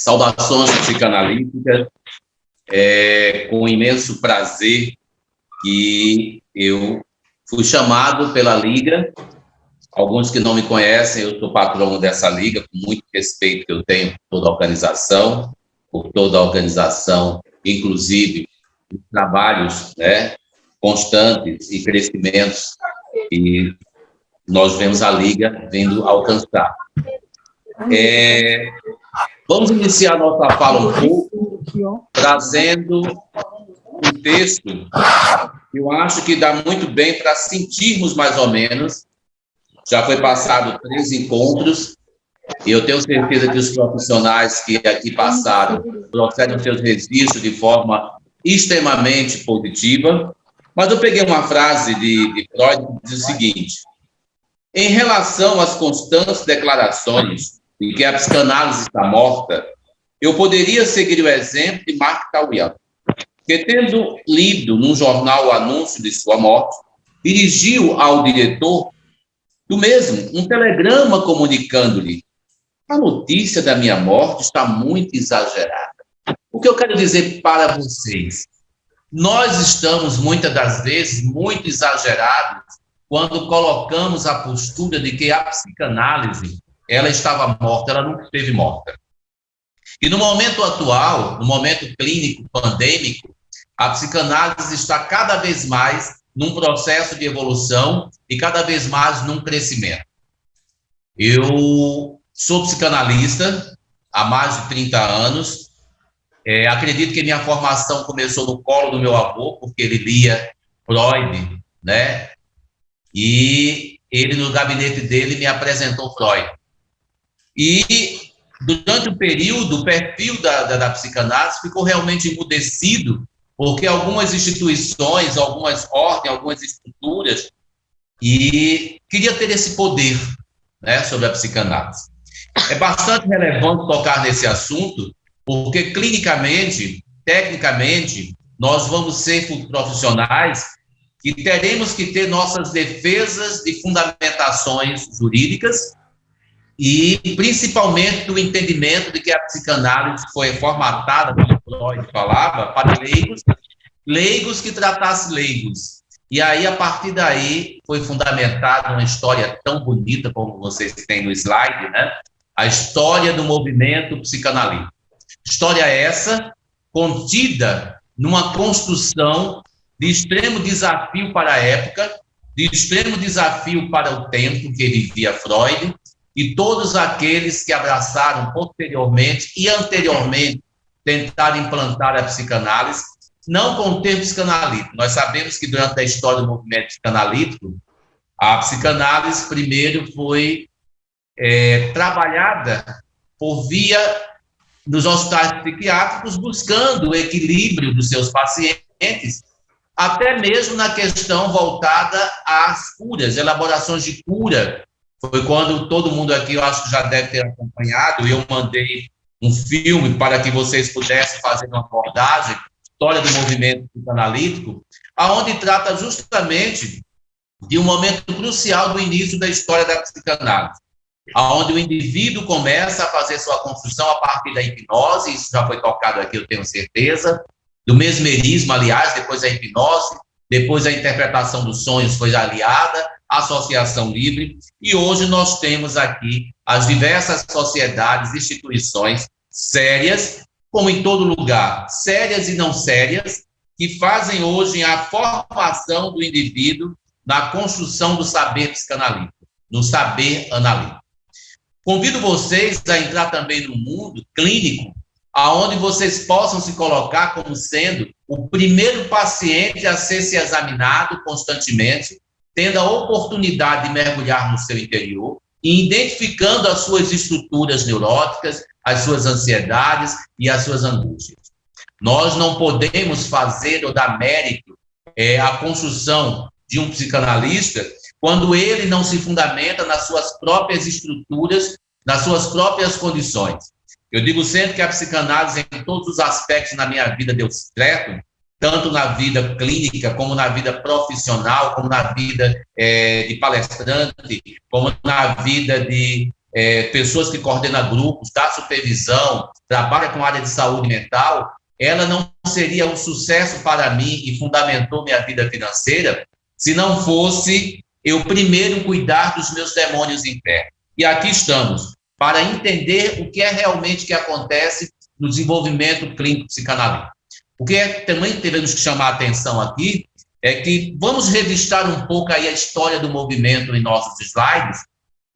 Saudações psicanalíticas, com imenso prazer que eu fui chamado pela Liga. Alguns que não me conhecem, eu sou patrono dessa Liga, com muito respeito que eu tenho por toda a organização, inclusive os trabalhos, né, constantes e crescimentos que nós vemos a Liga vindo alcançar. Vamos iniciar nossa fala um pouco trazendo um texto que eu acho que dá muito bem para sentirmos mais ou menos. Já foi passado 3 encontros e eu tenho certeza que os profissionais que aqui passaram trouxeram seus registros de forma extremamente positiva. Mas eu peguei uma frase de Freud que diz o seguinte: em relação às constantes declarações de que a psicanálise está morta, eu poderia seguir o exemplo de Marc Tauian, que, tendo lido num jornal o anúncio de sua morte, dirigiu ao diretor do mesmo um telegrama comunicando-lhe: a notícia da minha morte está muito exagerada. O que eu quero dizer para vocês? Nós estamos, muitas das vezes, muito exagerados quando colocamos a postura de que a psicanálise ela estava morta, ela nunca esteve morta. E no momento atual, no momento clínico, pandêmico, a psicanálise está cada vez mais num processo de evolução e cada vez mais num crescimento. Eu sou psicanalista há mais de 30 anos. Acredito que minha formação começou no colo do meu avô, porque ele lia Freud, né? E ele, no gabinete dele, me apresentou Freud. E, durante o período, o perfil da psicanálise ficou realmente emudecido, porque algumas instituições, algumas ordens, algumas estruturas, e queria ter esse poder, né, sobre a psicanálise. É bastante relevante tocar nesse assunto, porque clinicamente, tecnicamente, nós vamos ser profissionais que teremos que ter nossas defesas de fundamentações jurídicas e, principalmente, do entendimento de que a psicanálise foi formatada, como Freud falava, para leigos que tratassem leigos. E aí, a partir daí, foi fundamentada uma história tão bonita como vocês têm no slide, né? A história do movimento psicanalítico. História essa contida numa construção de extremo desafio para a época, de extremo desafio para o tempo que vivia Freud, e todos aqueles que abraçaram posteriormente e anteriormente tentaram implantar a psicanálise, não com o termo psicanalítico. Nós sabemos que durante a história do movimento psicanalítico, a psicanálise primeiro foi trabalhada por via dos hospitais psiquiátricos, buscando o equilíbrio dos seus pacientes, até mesmo na questão voltada às curas, elaborações de cura. Foi quando todo mundo aqui, eu acho que já deve ter acompanhado, eu mandei um filme para que vocês pudessem fazer uma abordagem, História do Movimento Psicanalítico, aonde trata justamente de um momento crucial do início da história da psicanálise, aonde o indivíduo começa a fazer sua construção a partir da hipnose, isso já foi tocado aqui, eu tenho certeza, do mesmerismo, aliás, depois a hipnose, depois a interpretação dos sonhos foi aliada, a associação livre, e hoje nós temos aqui as diversas sociedades, instituições sérias, como em todo lugar, sérias e não sérias, que fazem hoje a formação do indivíduo na construção do saber psicanalítico, no saber analítico. Convido vocês a entrar também no mundo clínico, aonde vocês possam se colocar como sendo o primeiro paciente a ser se examinado constantemente, tendo a oportunidade de mergulhar no seu interior e identificando as suas estruturas neuróticas, as suas ansiedades e as suas angústias. Nós não podemos fazer ou dar mérito à construção de um psicanalista quando ele não se fundamenta nas suas próprias estruturas, nas suas próprias condições. Eu digo sempre que a psicanálise, em todos os aspectos na minha vida, deu certo, tanto na vida clínica, como na vida profissional, como na vida de palestrante, como na vida de pessoas que coordenam grupos, dá supervisão, trabalha com a área de saúde mental, ela não seria um sucesso para mim e fundamentou minha vida financeira se não fosse eu primeiro cuidar dos meus demônios internos. E aqui estamos, para entender o que é realmente que acontece no desenvolvimento clínico psicanalítico. O que também teremos que chamar a atenção aqui é que vamos revistar um pouco aí a história do movimento em nossos slides,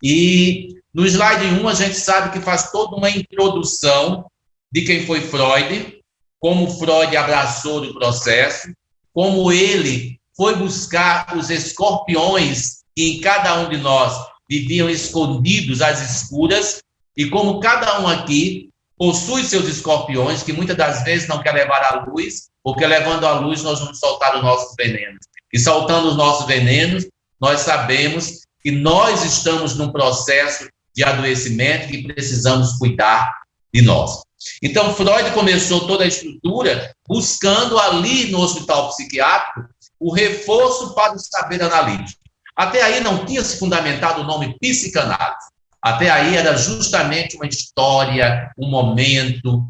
e no slide 1 a gente sabe que faz toda uma introdução de quem foi Freud, como Freud abraçou o processo, como ele foi buscar os escorpiões que em cada um de nós viviam escondidos às escuras, e como cada um aqui possui seus escorpiões, que muitas das vezes não quer levar à luz, porque levando à luz nós vamos soltar os nossos venenos. E soltando os nossos venenos, nós sabemos que nós estamos num processo de adoecimento e precisamos cuidar de nós. Então, Freud começou toda a estrutura buscando ali no hospital psiquiátrico o reforço para o saber analítico. Até aí não tinha se fundamentado o nome psicanálise. Até aí era justamente uma história, um momento,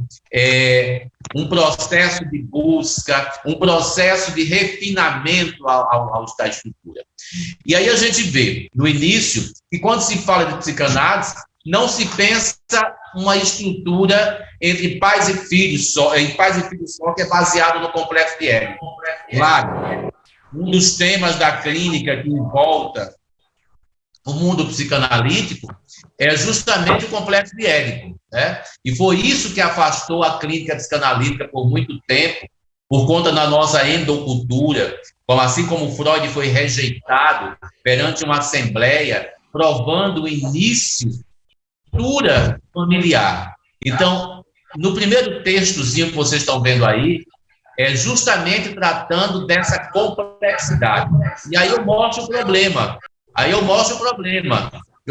um processo de busca, um processo de refinamento da estrutura. E aí a gente vê, no início, que quando se fala de psicanálise, não se pensa uma estrutura entre pais e filhos só, que é baseado no complexo de Édipo. Claro, um dos temas da clínica que envolta o mundo psicanalítico é justamente o complexo de Édipo, né? E foi isso que afastou a clínica psicanalítica por muito tempo, por conta da nossa endocultura, assim como Freud foi rejeitado perante uma assembleia, provando o início da cultura familiar. Então, no primeiro textozinho que vocês estão vendo aí, é justamente tratando dessa complexidade. E aí eu mostro o problema. Eu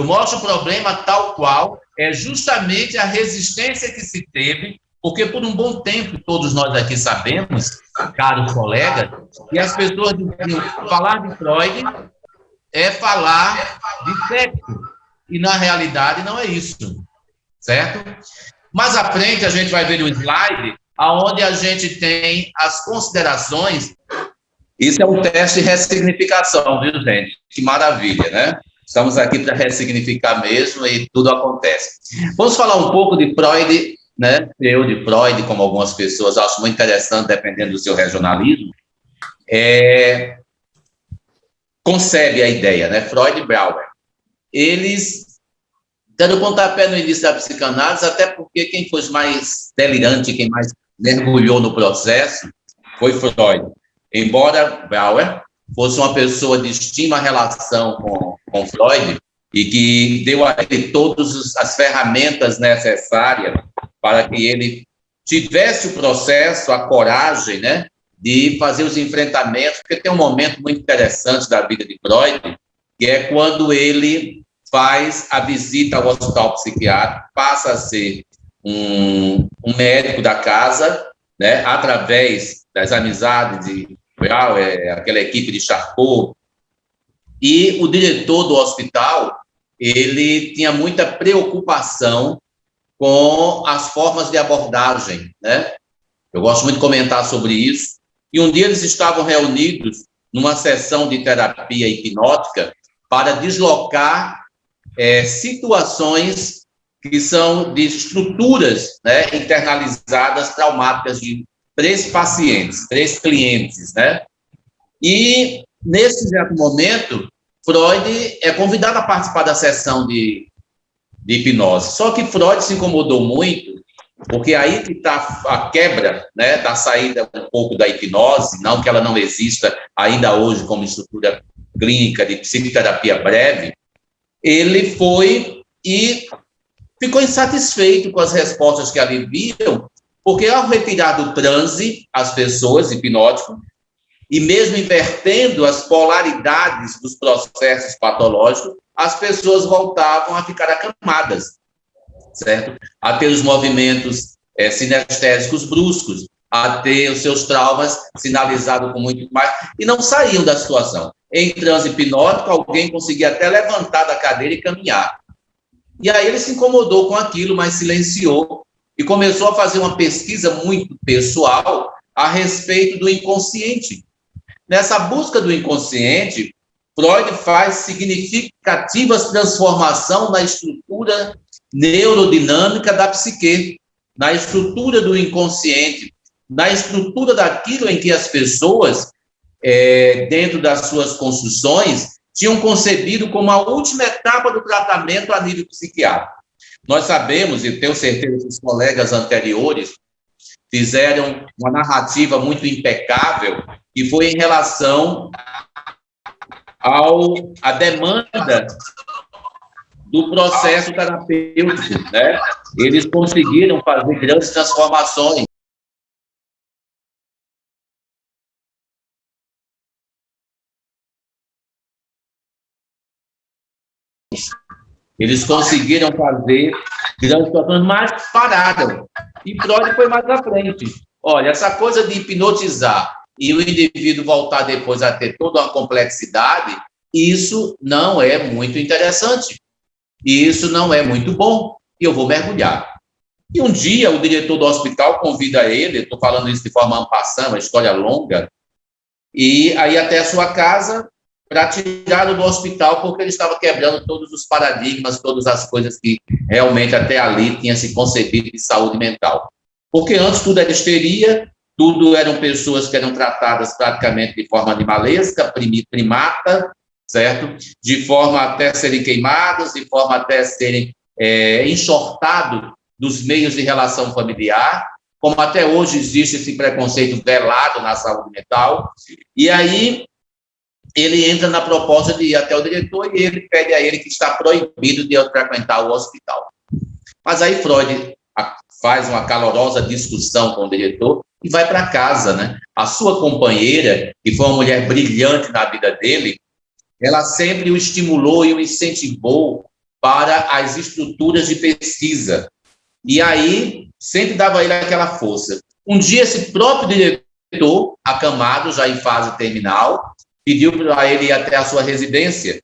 mostro o problema tal qual é justamente a resistência que se teve, porque por um bom tempo, todos nós aqui sabemos, caros colegas, que as pessoas diziam falar de Freud é falar de sexo. E, na realidade, não é isso, certo? Mais à frente, a gente vai ver o slide, onde a gente tem as considerações. Isso é um teste de ressignificação, viu, gente? Que maravilha, né? Estamos aqui para ressignificar mesmo e tudo acontece. Vamos falar um pouco de Freud, né? Eu de Freud, como algumas pessoas, acho muito interessante, dependendo do seu regionalismo. Concebe a ideia, né? Freud e Bauer. Eles deram pontapé no início da psicanálise, até porque quem foi mais delirante, quem mais mergulhou no processo, foi Freud. Embora Bauer fosse uma pessoa de estima relação com Freud e que deu a ele todas as ferramentas necessárias para que ele tivesse o processo, a coragem, né, de fazer os enfrentamentos, porque tem um momento muito interessante da vida de Freud, que é quando ele faz a visita ao hospital psiquiátrico, passa a ser um médico da casa, né, através das amizades de aquela equipe de Charcot, e o diretor do hospital, ele tinha muita preocupação com as formas de abordagem, né? Eu gosto muito de comentar sobre isso, e um dia eles estavam reunidos numa sessão de terapia hipnótica para deslocar situações que são de estruturas, né, internalizadas traumáticas de 3 pacientes, 3 clientes, né? E, nesse exato momento, Freud é convidado a participar da sessão de hipnose. Só que Freud se incomodou muito, porque aí que está a quebra, né, da saída um pouco da hipnose, não que ela não exista ainda hoje como estrutura clínica de psicoterapia breve. Ele foi e ficou insatisfeito com as respostas que ali viam, porque ao retirar do transe as pessoas, hipnótico, e mesmo invertendo as polaridades dos processos patológicos, as pessoas voltavam a ficar acamadas, certo? A ter os movimentos sinestésicos bruscos, a ter os seus traumas sinalizados com muito mais, e não saíam da situação. Em transe hipnótico, alguém conseguia até levantar da cadeira e caminhar. E aí ele se incomodou com aquilo, mas silenciou e começou a fazer uma pesquisa muito pessoal a respeito do inconsciente. Nessa busca do inconsciente, Freud faz significativas transformações na estrutura neurodinâmica da psique, na estrutura do inconsciente, na estrutura daquilo em que as pessoas, dentro das suas construções, tinham concebido como a última etapa do tratamento a nível psiquiátrico. Nós sabemos, e tenho certeza que os colegas anteriores fizeram uma narrativa muito impecável, que foi em relação à demanda do processo terapêutico, né? Eles conseguiram fazer grandes transformações. Eles conseguiram fazer grandes transformações, mas pararam. E Freud foi mais à frente. Olha, essa coisa de hipnotizar e o indivíduo voltar depois a ter toda uma complexidade, isso não é muito interessante. E isso não é muito bom. E eu vou mergulhar. E um dia o diretor do hospital convida ele, estou falando isso de forma en passant, uma história longa, e aí até a sua casa para tirá-lo do hospital, porque ele estava quebrando todos os paradigmas, todas as coisas que realmente até ali tinha se concebido de saúde mental. Porque antes tudo era histeria, tudo eram pessoas que eram tratadas praticamente de forma animalesca, primata, certo? De forma até serem queimados, de forma até serem enxortados dos meios de relação familiar, como até hoje existe esse preconceito velado na saúde mental. E aí ele entra na proposta de ir até o diretor e ele pede a ele que está proibido de frequentar o hospital. Mas aí Freud faz uma calorosa discussão com o diretor e vai para casa, né? A sua companheira, que foi uma mulher brilhante na vida dele, ela sempre o estimulou e o incentivou para as estruturas de pesquisa. E aí sempre dava a ele aquela força. Um dia esse próprio diretor, acamado, já em fase terminal, pediu para ele ir até a sua residência.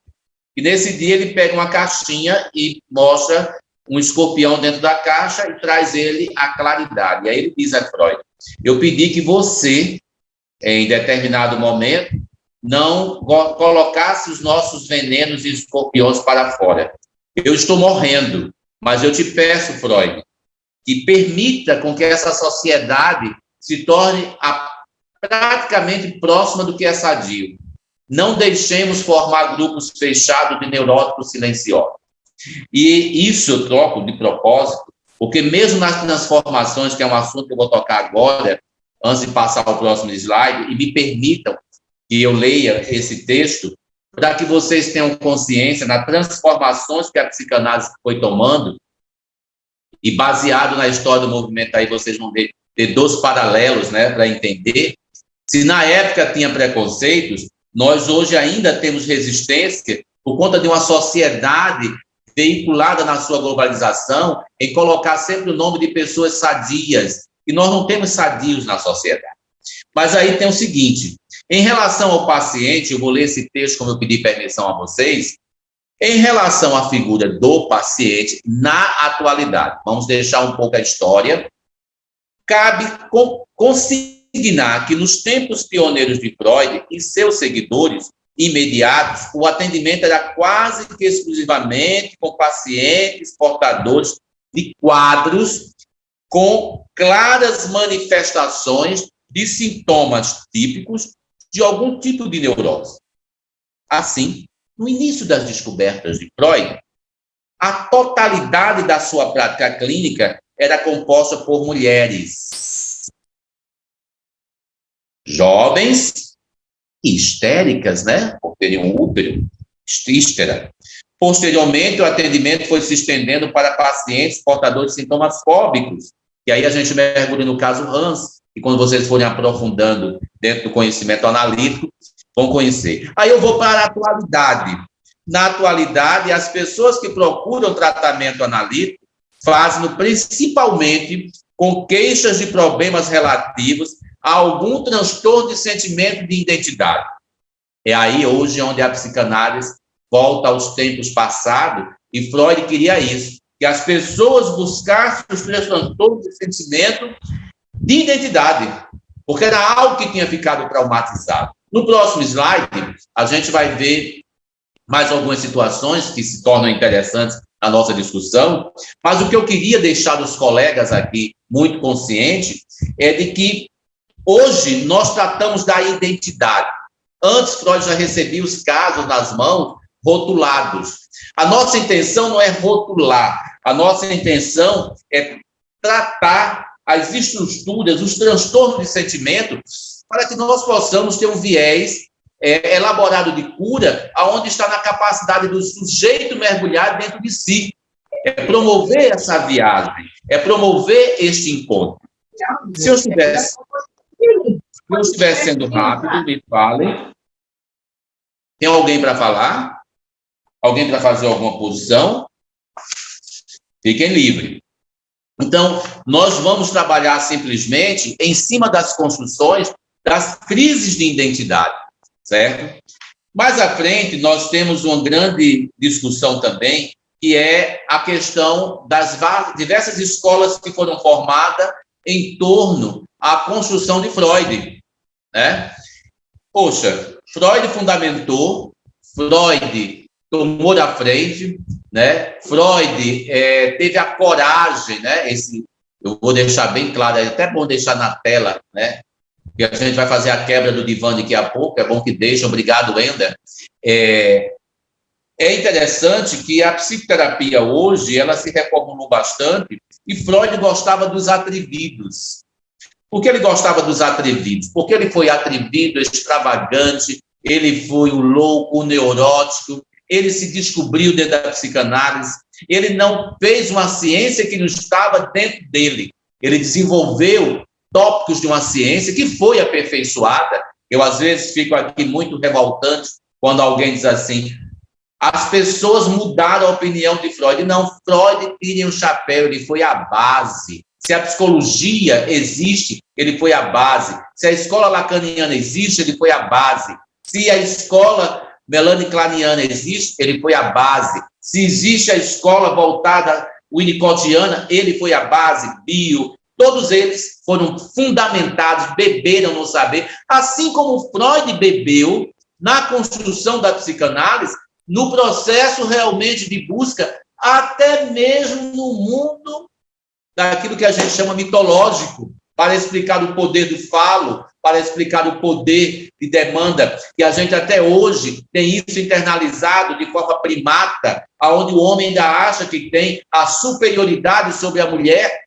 E nesse dia ele pega uma caixinha e mostra um escorpião dentro da caixa e traz ele à claridade. E aí ele diz a Freud: eu pedi que você, em determinado momento, não colocasse os nossos venenos e escorpiões para fora. Eu estou morrendo, mas eu te peço, Freud, que permita com que essa sociedade se torne praticamente próxima do que é sadio. Não deixemos formar grupos fechados de neuróticos silenciosos. E isso eu troco de propósito, porque mesmo nas transformações, que é um assunto que eu vou tocar agora, antes de passar ao próximo slide, e me permitam que eu leia esse texto, para que vocês tenham consciência nas transformações que a psicanálise foi tomando, e baseado na história do movimento, aí vocês vão ter dois paralelos, né, para entender. Se na época tinha preconceitos, nós hoje ainda temos resistência por conta de uma sociedade veiculada na sua globalização em colocar sempre o nome de pessoas sadias, e nós não temos sadios na sociedade. Mas aí tem o seguinte, em relação ao paciente, eu vou ler esse texto como eu pedi permissão a vocês, em relação à figura do paciente na atualidade, vamos deixar um pouco a história, cabe consignar que nos tempos pioneiros de Freud e seus seguidores imediatos, o atendimento era quase que exclusivamente com pacientes portadores de quadros com claras manifestações de sintomas típicos de algum tipo de neurose. Assim, no início das descobertas de Freud, a totalidade da sua prática clínica era composta por mulheres jovens e histéricas, né? Por terem um útero, hístera. Posteriormente, o atendimento foi se estendendo para pacientes portadores de sintomas fóbicos. E aí a gente mergulha no caso Hans, e quando vocês forem aprofundando dentro do conhecimento analítico, vão conhecer. Aí eu vou para a atualidade. Na atualidade, as pessoas que procuram tratamento analítico fazem principalmente com queixas de problemas relativos a algum transtorno de sentimento de identidade. É aí hoje onde a psicanálise volta aos tempos passados E Freud queria isso, que as pessoas buscassem os transtornos de sentimento de identidade, porque era algo que tinha ficado traumatizado. No próximo slide, a gente vai ver mais algumas situações que se tornam interessantes na nossa discussão, mas o que eu queria deixar os colegas aqui muito conscientes é de que hoje nós tratamos da identidade. Antes, Freud já recebia os casos nas mãos rotulados. A nossa intenção não é rotular, a nossa intenção é tratar as estruturas, os transtornos de sentimento, para que nós possamos ter um viés elaborado de cura, aonde está na capacidade do sujeito mergulhar dentro de si. É promover essa viagem, é promover este encontro. Se eu estivesse sendo rápido, me falem. Tem alguém para falar? Alguém para fazer alguma posição? Fiquem livres. Então, nós vamos trabalhar simplesmente em cima das construções das crises de identidade, certo? Mais à frente, nós temos uma grande discussão também, que é a questão das diversas escolas que foram formadas em torno à construção de Freud, né? Poxa, Freud fundamentou, Freud tomou da frente, né? Freud teve a coragem, né? Eu vou deixar bem claro, é até bom deixar na tela, né? Que a gente vai fazer a quebra do divã daqui a pouco, é bom que deixe, obrigado, Ender. É interessante que a psicoterapia hoje, ela se reformulou bastante, e Freud gostava dos atrevidos. Por que ele gostava dos atrevidos? Porque ele foi atrevido, extravagante, ele foi o louco, o neurótico, ele se descobriu dentro da psicanálise, ele não fez uma ciência que não estava dentro dele, ele desenvolveu tópicos de uma ciência que foi aperfeiçoada. Eu, às vezes, fico aqui muito revoltante quando alguém diz assim, as pessoas mudaram a opinião de Freud. Não, Freud tira um chapéu, ele foi a base. Se a psicologia existe, ele foi a base. Se a escola lacaniana existe, ele foi a base. Se a escola melaniklaniana existe, ele foi a base. Se existe a escola voltada winnicottiana, ele foi a base, bio. Todos eles foram fundamentados, beberam no saber, assim como Freud bebeu na construção da psicanálise, no processo realmente de busca, até mesmo no mundo daquilo que a gente chama mitológico, para explicar o poder do falo, para explicar o poder de demanda, que a gente até hoje tem isso internalizado de forma primata, onde o homem ainda acha que tem a superioridade sobre a mulher.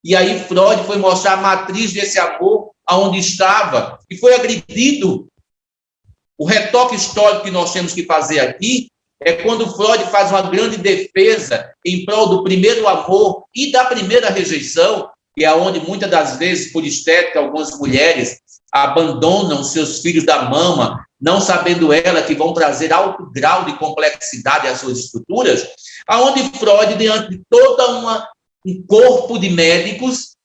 E aí Freud foi mostrar a matriz desse amor, aonde estava, e foi agredido. O retoque histórico que nós temos que fazer aqui é quando Freud faz uma grande defesa em prol do primeiro amor e da primeira rejeição, que é onde muitas das vezes, por estética, algumas mulheres abandonam seus filhos da mama, não sabendo ela que vão trazer alto grau de complexidade às suas estruturas, aonde Freud, diante de toda um corpo de médicos,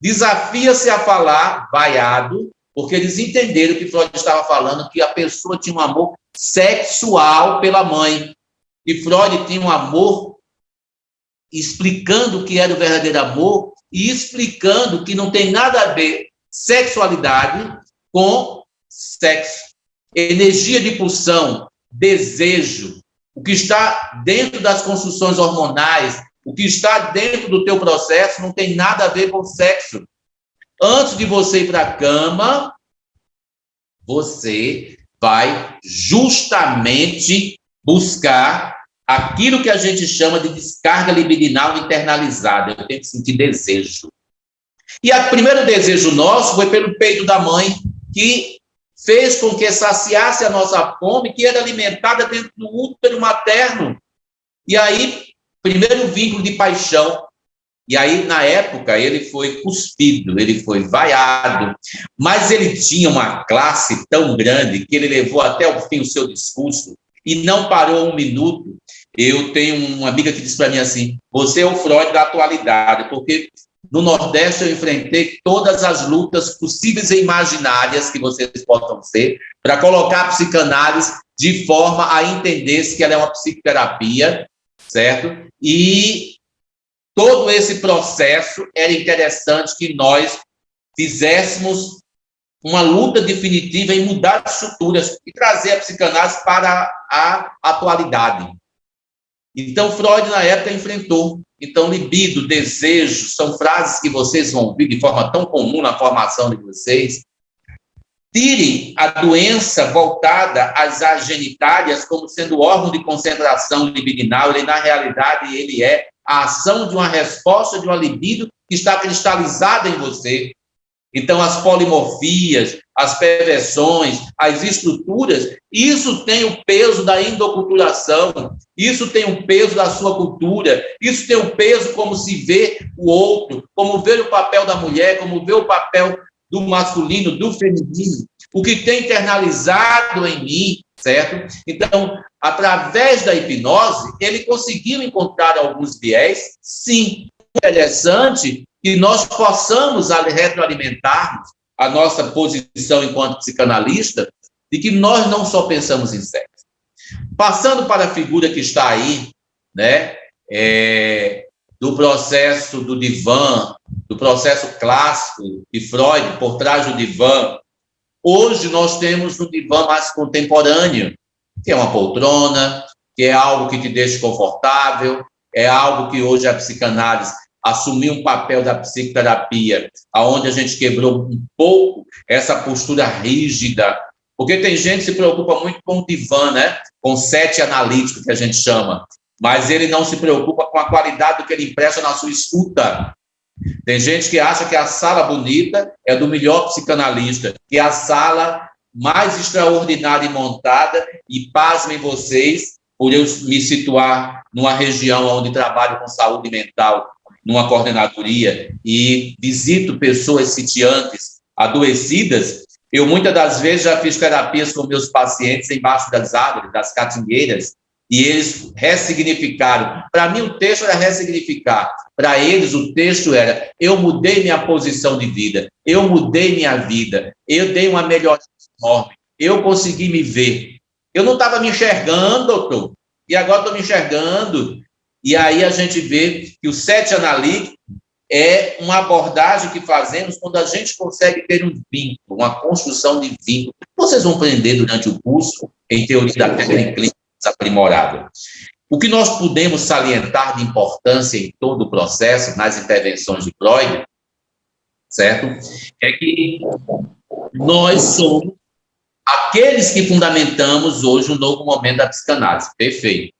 desafia-se a falar vaiado, porque eles entenderam que Freud estava falando que a pessoa tinha um amor sexual pela mãe, e Freud tinha um amor explicando o que era o verdadeiro amor e explicando que não tem nada a ver sexualidade com sexo. Energia de pulsão, desejo, o que está dentro das construções hormonais, o que está dentro do teu processo não tem nada a ver com sexo. Antes de você ir para a cama, você vai justamente buscar aquilo que a gente chama de descarga libidinal internalizada. Eu tenho que sentir desejo. E o primeiro desejo nosso foi pelo peito da mãe, que fez com que saciasse a nossa fome, que era alimentada dentro do útero materno. E aí, primeiro vínculo de paixão. E aí, na época, ele foi cuspido, ele foi vaiado, mas ele tinha uma classe tão grande que ele levou até o fim o seu discurso e não parou um minuto. Eu tenho uma amiga que disse para mim assim, você é o Freud da atualidade, porque no Nordeste eu enfrentei todas as lutas possíveis e imaginárias que vocês possam ser, para colocar a psicanálise de forma a entender que ela é uma psicoterapia, certo? E todo esse processo era interessante que nós fizéssemos uma luta definitiva em mudar as estruturas e trazer a psicanálise para a atualidade. Então, Freud, na época, enfrentou. Então, libido, desejo, são frases que vocês vão ouvir de forma tão comum na formação de vocês. Tirem a doença voltada às genitálias como sendo órgão de concentração libidinal. Ele, na realidade, ele é a ação de uma resposta de uma libido que está cristalizada em você. Então, as polimorfias, as perversões, as estruturas, isso tem o peso da endoculturação, isso tem o peso da sua cultura, isso tem o peso como se vê o outro, como vê o papel da mulher, como vê o papel do masculino, do feminino, o que tem internalizado em mim, certo? Então, através da hipnose, ele conseguiu encontrar alguns viés, sim, interessante, que nós possamos retroalimentarmos a nossa posição enquanto psicanalista, de que nós não só pensamos em sexo. Passando para a figura que está aí, né, do processo do divã, do processo clássico de Freud, por trás do divã, hoje nós temos um divã mais contemporâneo, que é uma poltrona, que é algo que te deixa confortável, é algo que hoje a psicanálise assumiu um papel da psicoterapia, onde a gente quebrou um pouco essa postura rígida, porque tem gente que se preocupa muito com o divã, né? Com o set analítico, que a gente chama, mas ele não se preocupa com a qualidade do que ele empresta na sua escuta. Tem gente que acha que a sala bonita é do melhor psicanalista, que é a sala mais extraordinária e montada, e pasmem vocês, por eu me situar numa região onde trabalho com saúde mental, numa coordenadoria, e visito pessoas sitiantes, adoecidas, eu muitas das vezes já fiz terapias com meus pacientes embaixo das árvores, das catingueiras, e eles ressignificaram. Para mim, o texto era ressignificar. Para eles, o texto era: eu mudei minha posição de vida, eu mudei minha vida, eu dei uma melhor enorme, eu consegui me ver. Eu não estava me enxergando, doutor, e agora estou me enxergando. E aí a gente vê que o set analítico é uma abordagem que fazemos quando a gente consegue ter um vínculo, uma construção de vínculo. Vocês vão aprender durante o curso em teoria da técnica clínica aprimorada. O que nós podemos salientar de importância em todo o processo, nas intervenções de Freud, certo? É que nós somos aqueles que fundamentamos hoje um novo momento da psicanálise. Perfeito.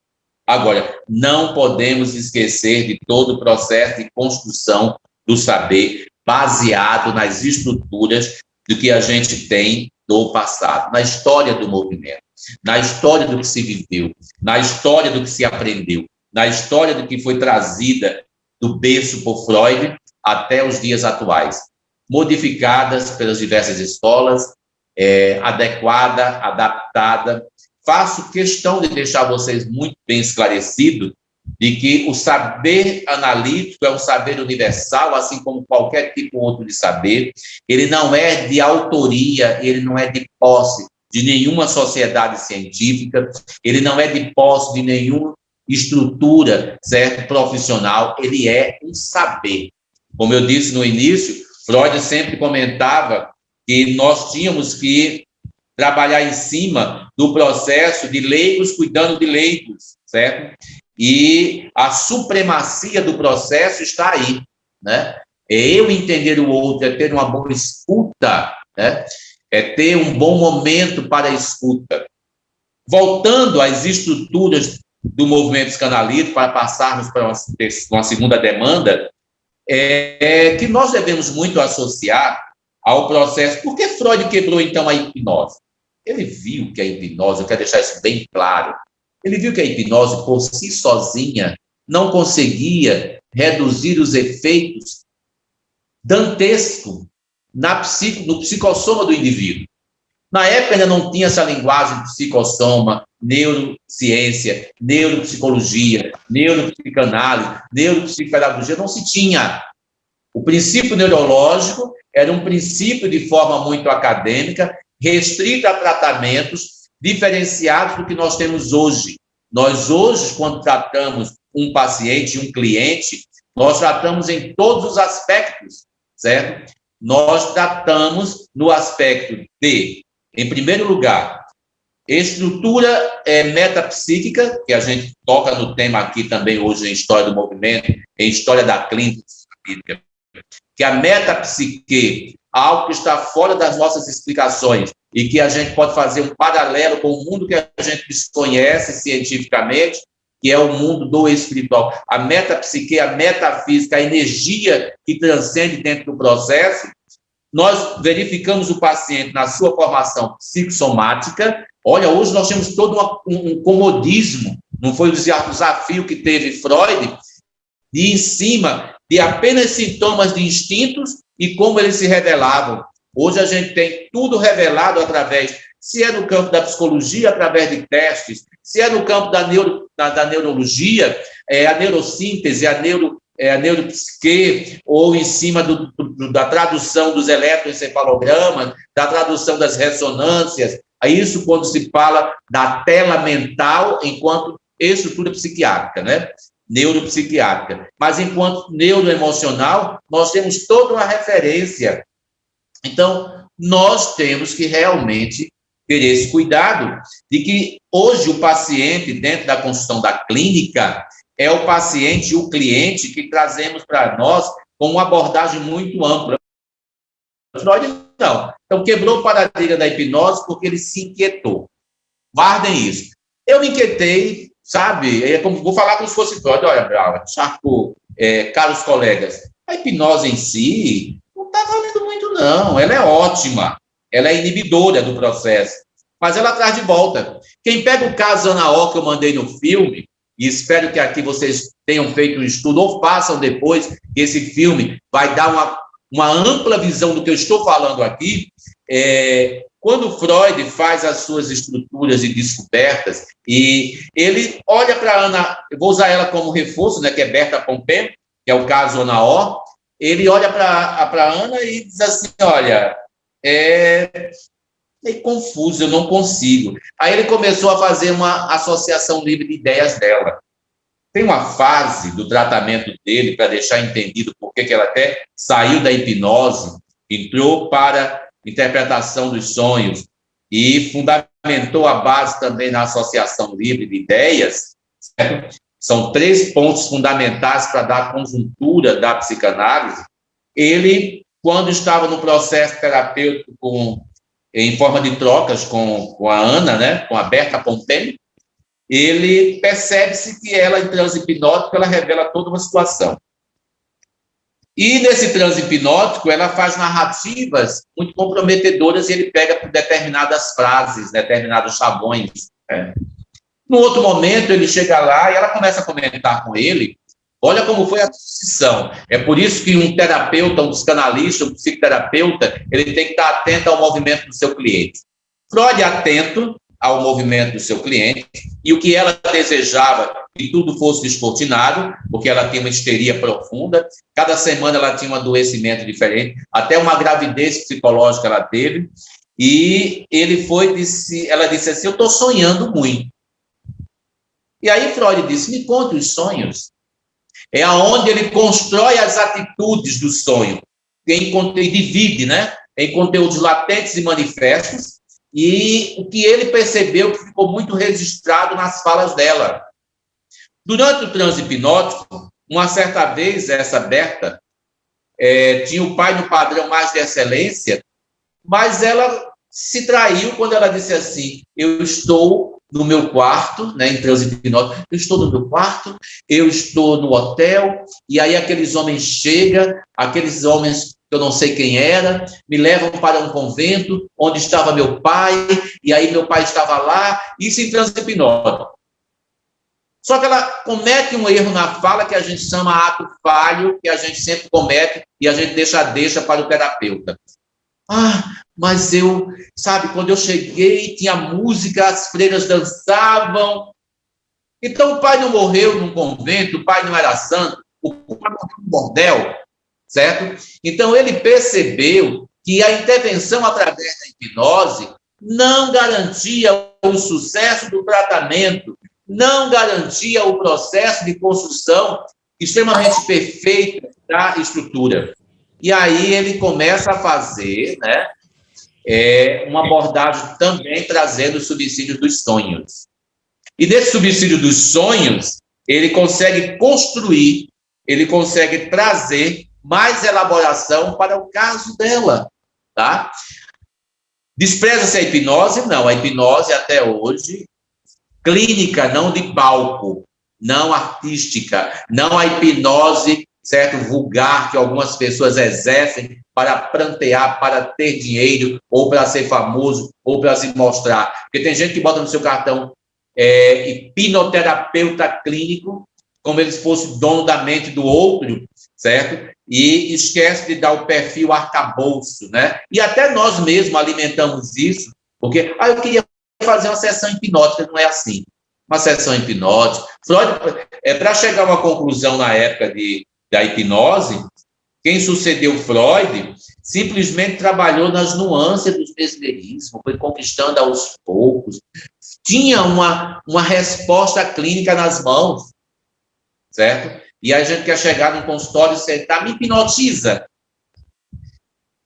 Agora, não podemos esquecer de todo o processo de construção do saber baseado nas estruturas do que a gente tem do passado, na história do movimento, na história do que se viveu, na história do que se aprendeu, na história do que foi trazida do berço por Freud até os dias atuais, modificadas pelas diversas escolas, adequada, adaptada. Faço questão de deixar vocês muito bem esclarecidos de que o saber analítico é um saber universal, assim como qualquer tipo outro de saber. Ele não é de autoria, ele não é de posse de nenhuma sociedade científica, ele não é de posse de nenhuma estrutura, certo, profissional, ele é um saber. Como eu disse no início, Freud sempre comentava que nós tínhamos que trabalhar em cima do processo de leigos cuidando de leigos, certo? E a supremacia do processo está aí, né? É eu entender o outro, é ter uma boa escuta, né? É ter um bom momento para a escuta. Voltando às estruturas do movimento psicanalítico, para passarmos para uma segunda demanda, que nós devemos muito associar ao processo. Por que Freud quebrou, então, a hipnose? Ele viu que a hipnose, eu quero deixar isso bem claro, ele viu que a hipnose, por si sozinha, não conseguia reduzir os efeitos dantescos no psicossoma do indivíduo. Na época ainda não tinha essa linguagem de psicossoma, neurociência, neuropsicologia, neuropsicanálise, neuropsicopedagogia, não se tinha. O princípio neurológico era um princípio de forma muito acadêmica, restrito a tratamentos diferenciados do que nós temos hoje. Nós hoje, quando tratamos um paciente, um cliente, nós tratamos em todos os aspectos, certo? Nós tratamos no aspecto de, em primeiro lugar, estrutura metapsíquica, que a gente toca no tema aqui também hoje em História do Movimento, em História da Clínica, que a metapsique, algo que está fora das nossas explicações e que a gente pode fazer um paralelo com o mundo que a gente desconhece cientificamente, que é o mundo do espiritual. A metapsique, a metafísica, a energia que transcende dentro do processo. Nós verificamos o paciente na sua formação psicossomática. Olha, hoje nós temos todo um comodismo, não foi o desafio que teve Freud, de em cima de apenas sintomas de instintos e como eles se revelavam. Hoje a gente tem tudo revelado através, se é no campo da psicologia, através de testes, se é no campo da neurologia, a neurosíntese, a neuropsique, ou em cima da tradução dos eletroencefalogramas, da tradução das ressonâncias, isso quando se fala da tela mental enquanto estrutura psiquiátrica, né? Neuropsiquiátrica. Mas enquanto neuroemocional, nós temos toda uma referência. Então, nós temos que realmente ter esse cuidado de que hoje o paciente, dentro da construção da clínica, é o paciente e o cliente que trazemos para nós com uma abordagem muito ampla. Freud não. Então, quebrou o paradigma da hipnose porque ele se inquietou. Guardem isso. Eu me inquietei, sabe? Vou falar como se fosse Freud. Olha, Brava, Charcot, caros colegas, a hipnose em si não está valendo muito, não. Ela é ótima. Ela é inibidora do processo. Mas ela traz de volta. Quem pega o caso Ana O, que eu mandei no filme, e espero que aqui vocês tenham feito um estudo, ou façam depois, que esse filme vai dar uma ampla visão do que eu estou falando aqui. Quando Freud faz as suas estruturas e descobertas, e ele olha para Ana, eu vou usar ela como reforço, né, que é Berta Pompen, que é o caso Ana O, ele olha para Ana e diz assim, olha, é confuso, eu não consigo. Aí ele começou a fazer uma associação livre de ideias dela. Tem uma fase do tratamento dele, para deixar entendido por que ela até saiu da hipnose, entrou para interpretação dos sonhos e fundamentou a base também na associação livre de ideias, certo? São 3 pontos fundamentais para dar a conjuntura da psicanálise. Ele, quando estava no processo terapêutico em forma de trocas com a Ana, né, com a Berta Pompen, ele percebe-se que ela, em transe hipnótico, ela revela toda uma situação. E nesse transe hipnótico, ela faz narrativas muito comprometedoras e ele pega por determinadas frases, determinados chavões. No outro momento, ele chega lá e ela começa a comentar com ele. Olha como foi a transição. É por isso que um terapeuta, um psicanalista, um psicoterapeuta, ele tem que estar atento ao movimento do seu cliente. Freud atento ao movimento do seu cliente, e o que ela desejava que tudo fosse descortinado, porque ela tinha uma histeria profunda, cada semana ela tinha um adoecimento diferente, até uma gravidez psicológica ela teve, e ela disse assim, eu estou sonhando muito. E aí Freud disse, me conte os sonhos. É aonde ele constrói as atitudes do sonho, e divide, né, em conteúdos latentes e manifestos, e o que ele percebeu que ficou muito registrado nas falas dela. Durante o transe hipnótico, uma certa vez, essa Berta tinha o pai no padrão mais de excelência, mas ela se traiu quando ela disse assim, eu estou no meu quarto, né, em transe hipnótico, eu estou no meu quarto, eu estou no hotel, e aí aqueles homens chegam, aqueles homens que eu não sei quem era, me levam para um convento onde estava meu pai, e aí meu pai estava lá, isso em transe hipnótico. Só que ela comete um erro na fala que a gente chama ato falho, que a gente sempre comete e a gente deixa para o terapeuta. Mas sabe, quando eu cheguei, tinha música, as freiras dançavam. Então o pai não morreu num convento, o pai não era santo, o pai morreu num bordel, certo? Então ele percebeu que a intervenção através da hipnose não garantia o sucesso do tratamento, não garantia o processo de construção extremamente perfeito da estrutura. E aí ele começa a fazer, né, uma abordagem também trazendo o subsídio dos sonhos. E nesse subsídio dos sonhos, ele consegue construir, ele consegue trazer mais elaboração para o caso dela, tá? Despreza-se a hipnose? Não, a hipnose até hoje, clínica, não de palco, não artística, não a hipnose, certo, vulgar, que algumas pessoas exercem para prantear, para ter dinheiro, ou para ser famoso, ou para se mostrar. Porque tem gente que bota no seu cartão hipnoterapeuta clínico, como ele fosse dono da mente do outro, certo? E esquece de dar o perfil arcabouço, né? E até nós mesmos alimentamos isso, porque, eu queria fazer uma sessão hipnótica, não é assim. Uma sessão hipnótica. Freud, para chegar a uma conclusão na época da hipnose, quem sucedeu Freud simplesmente trabalhou nas nuances do mesmerismo, foi conquistando aos poucos, tinha uma resposta clínica nas mãos, certo? E a gente quer chegar no consultório e sentar, me hipnotiza.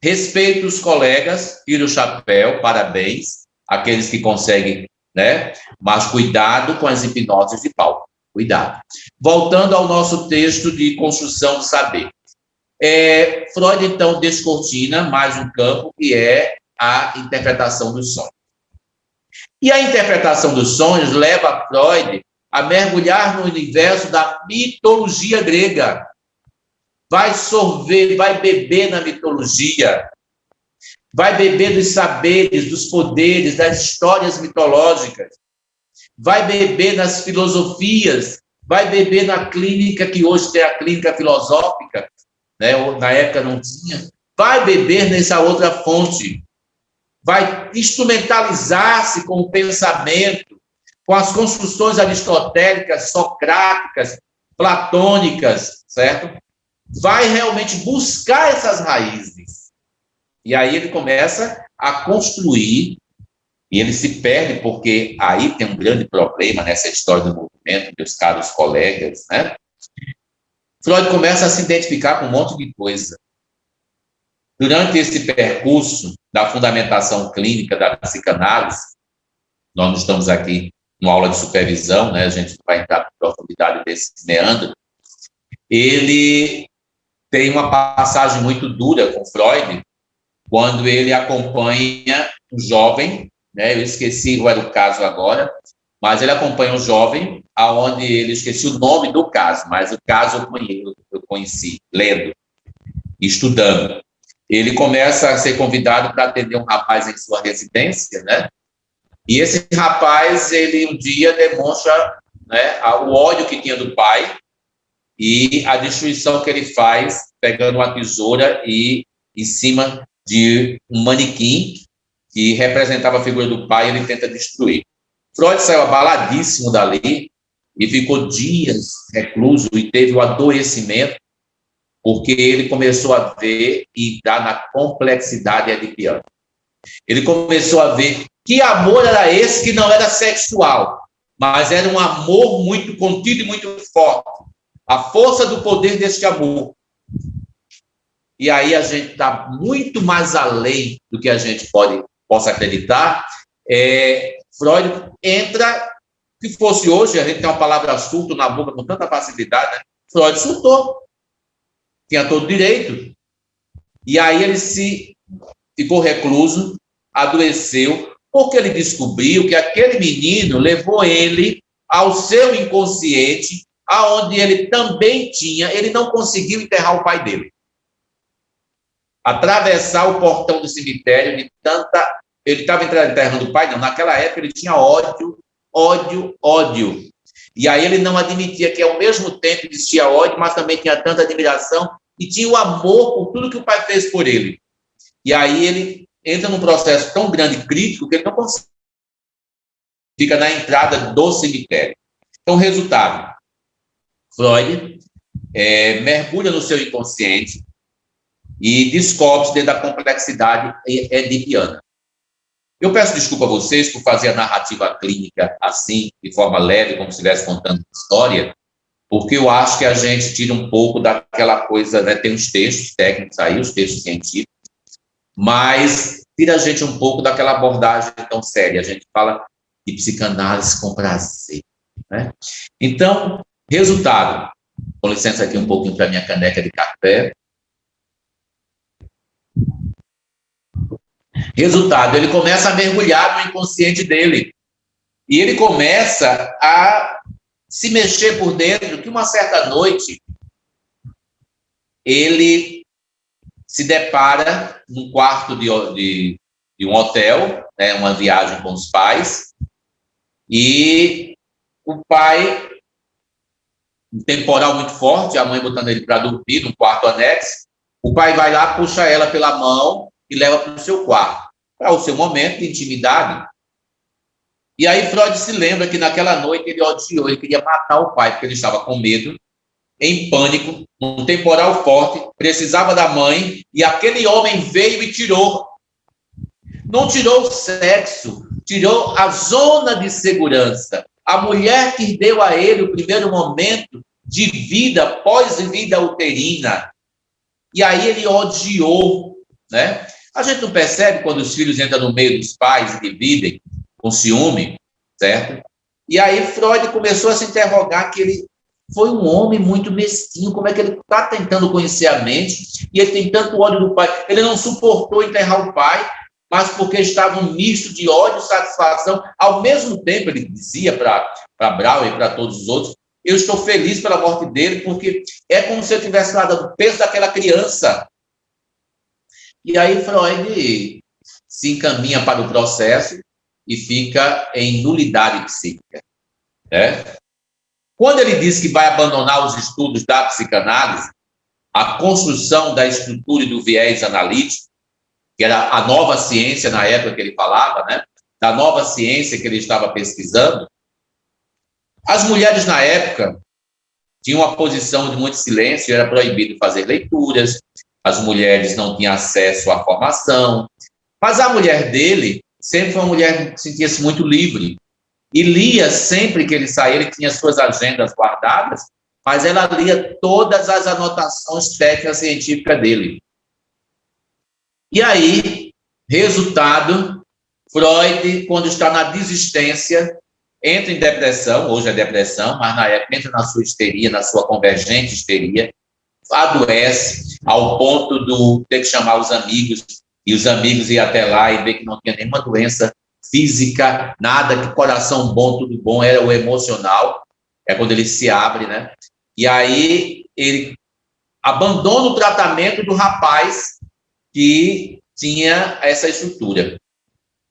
Respeito os colegas, tira o chapéu, parabéns, aqueles que conseguem, né? Mas cuidado com as hipnoses de palco, cuidado. Voltando ao nosso texto de construção do saber. Freud, então, descortina mais um campo, que é a interpretação dos sonhos. E a interpretação dos sonhos leva Freud a mergulhar no universo da mitologia grega. Vai sorver, vai beber na mitologia, vai beber dos saberes, dos poderes, das histórias mitológicas, vai beber nas filosofias, vai beber na clínica, que hoje tem a clínica filosófica, né? Na época não tinha, vai beber nessa outra fonte, vai instrumentalizar-se com o pensamento, com as construções aristotélicas, socráticas, platônicas, certo? Vai realmente buscar essas raízes. E aí ele começa a construir, e ele se perde, porque aí tem um grande problema nessa história do movimento, meus caros colegas, né? Freud começa a se identificar com um monte de coisa. Durante esse percurso da fundamentação clínica da psicanálise, nós não estamos aqui numa aula de supervisão, né? A gente vai entrar na profundidade desse meandro. Ele tem uma passagem muito dura com Freud, quando ele acompanha um jovem, né? Eu esqueci qual era o caso agora, mas ele acompanha um jovem, aonde ele esqueci o nome do caso, mas o caso eu conheci, lendo, estudando. Ele começa a ser convidado para atender um rapaz em sua residência, né? E esse rapaz, ele um dia demonstra, né, o ódio que tinha do pai e a destruição que ele faz pegando uma tesoura e em cima de um manequim que representava a figura do pai, ele tenta destruir. Freud saiu abaladíssimo dali e ficou dias recluso e teve um adoecimento, porque ele começou a ver e entrar na complexidade edipiana. Ele começou a ver que amor era esse que não era sexual, mas era um amor muito contido e muito forte. A força do poder deste amor. E aí a gente está muito mais além do que a gente possa acreditar. Freud entra, se fosse hoje, a gente tem uma palavra surto na boca com tanta facilidade, né? Freud surtou. Tinha todo direito. E aí ele ficou recluso, adoeceu, porque ele descobriu que aquele menino levou ele ao seu inconsciente, aonde ele também tinha, ele não conseguiu enterrar o pai dele. Atravessar o portão do cemitério de tanta... Ele estava enterrando o pai? Não, naquela época ele tinha ódio, ódio, ódio. E aí ele não admitia que ao mesmo tempo existia ódio, mas também tinha tanta admiração e tinha o amor por tudo que o pai fez por ele. E aí ele entra num processo tão grande, crítico, que ele não consegue. Fica na entrada do cemitério. Então, resultado, Freud mergulha no seu inconsciente e descobre-se dentro da complexidade edipiana. Eu peço desculpa a vocês por fazer a narrativa clínica assim, de forma leve, como se estivesse contando história, porque eu acho que a gente tira um pouco daquela coisa, né? Tem os textos técnicos aí, os textos científicos, mas tira a gente um pouco daquela abordagem tão séria. A gente fala de psicanálise com prazer, né? Então, resultado. Com licença aqui um pouquinho para minha caneca de café. Resultado, ele começa a mergulhar no inconsciente dele. E ele começa a se mexer por dentro, que uma certa noite ele se depara num quarto de um hotel, né, uma viagem com os pais, e o pai, um temporal muito forte, a mãe botando ele para dormir num quarto anexo, o pai vai lá, puxa ela pela mão e leva para o seu quarto, para o seu momento de intimidade. E aí Freud se lembra que naquela noite ele odiou, ele queria matar o pai, porque ele estava com medo, em pânico, num temporal forte, precisava da mãe, e aquele homem veio e tirou. Não tirou o sexo, tirou a zona de segurança. A mulher que deu a ele o primeiro momento de vida, pós-vida uterina. E aí ele odiou, né? A gente não percebe quando os filhos entram no meio dos pais e dividem com ciúme, certo? E aí Freud começou a se interrogar que ele foi um homem muito mesquinho, como é que ele está tentando conhecer a mente, e ele tem tanto ódio do pai. Ele não suportou enterrar o pai, mas porque estava um misto de ódio e satisfação. Ao mesmo tempo, ele dizia para Brauer e para todos os outros, eu estou feliz pela morte dele, porque é como se eu tivesse lá dando o peso daquela criança. E aí Freud se encaminha para o processo e fica em nulidade psíquica, né? Quando ele diz que vai abandonar os estudos da psicanálise, a construção da estrutura e do viés analítico, que era a nova ciência na época que ele falava, né? Da nova ciência que ele estava pesquisando, as mulheres na época tinham uma posição de muito silêncio, era proibido fazer leituras, as mulheres não tinham acesso à formação, mas a mulher dele sempre foi uma mulher que sentia-se muito livre, e lia sempre que ele saía, ele tinha suas agendas guardadas, mas ela lia todas as anotações técnicas científicas dele. E aí, resultado, Freud, quando está na desistência, entra em depressão, hoje é depressão, mas na época entra na sua histeria, na sua convergente histeria, adoece ao ponto de ter que chamar os amigos, e os amigos iam até lá e ver que não tinha nenhuma doença física, nada, que coração bom, tudo bom, era o emocional, é quando ele se abre, né? E aí ele abandona o tratamento do rapaz que tinha essa estrutura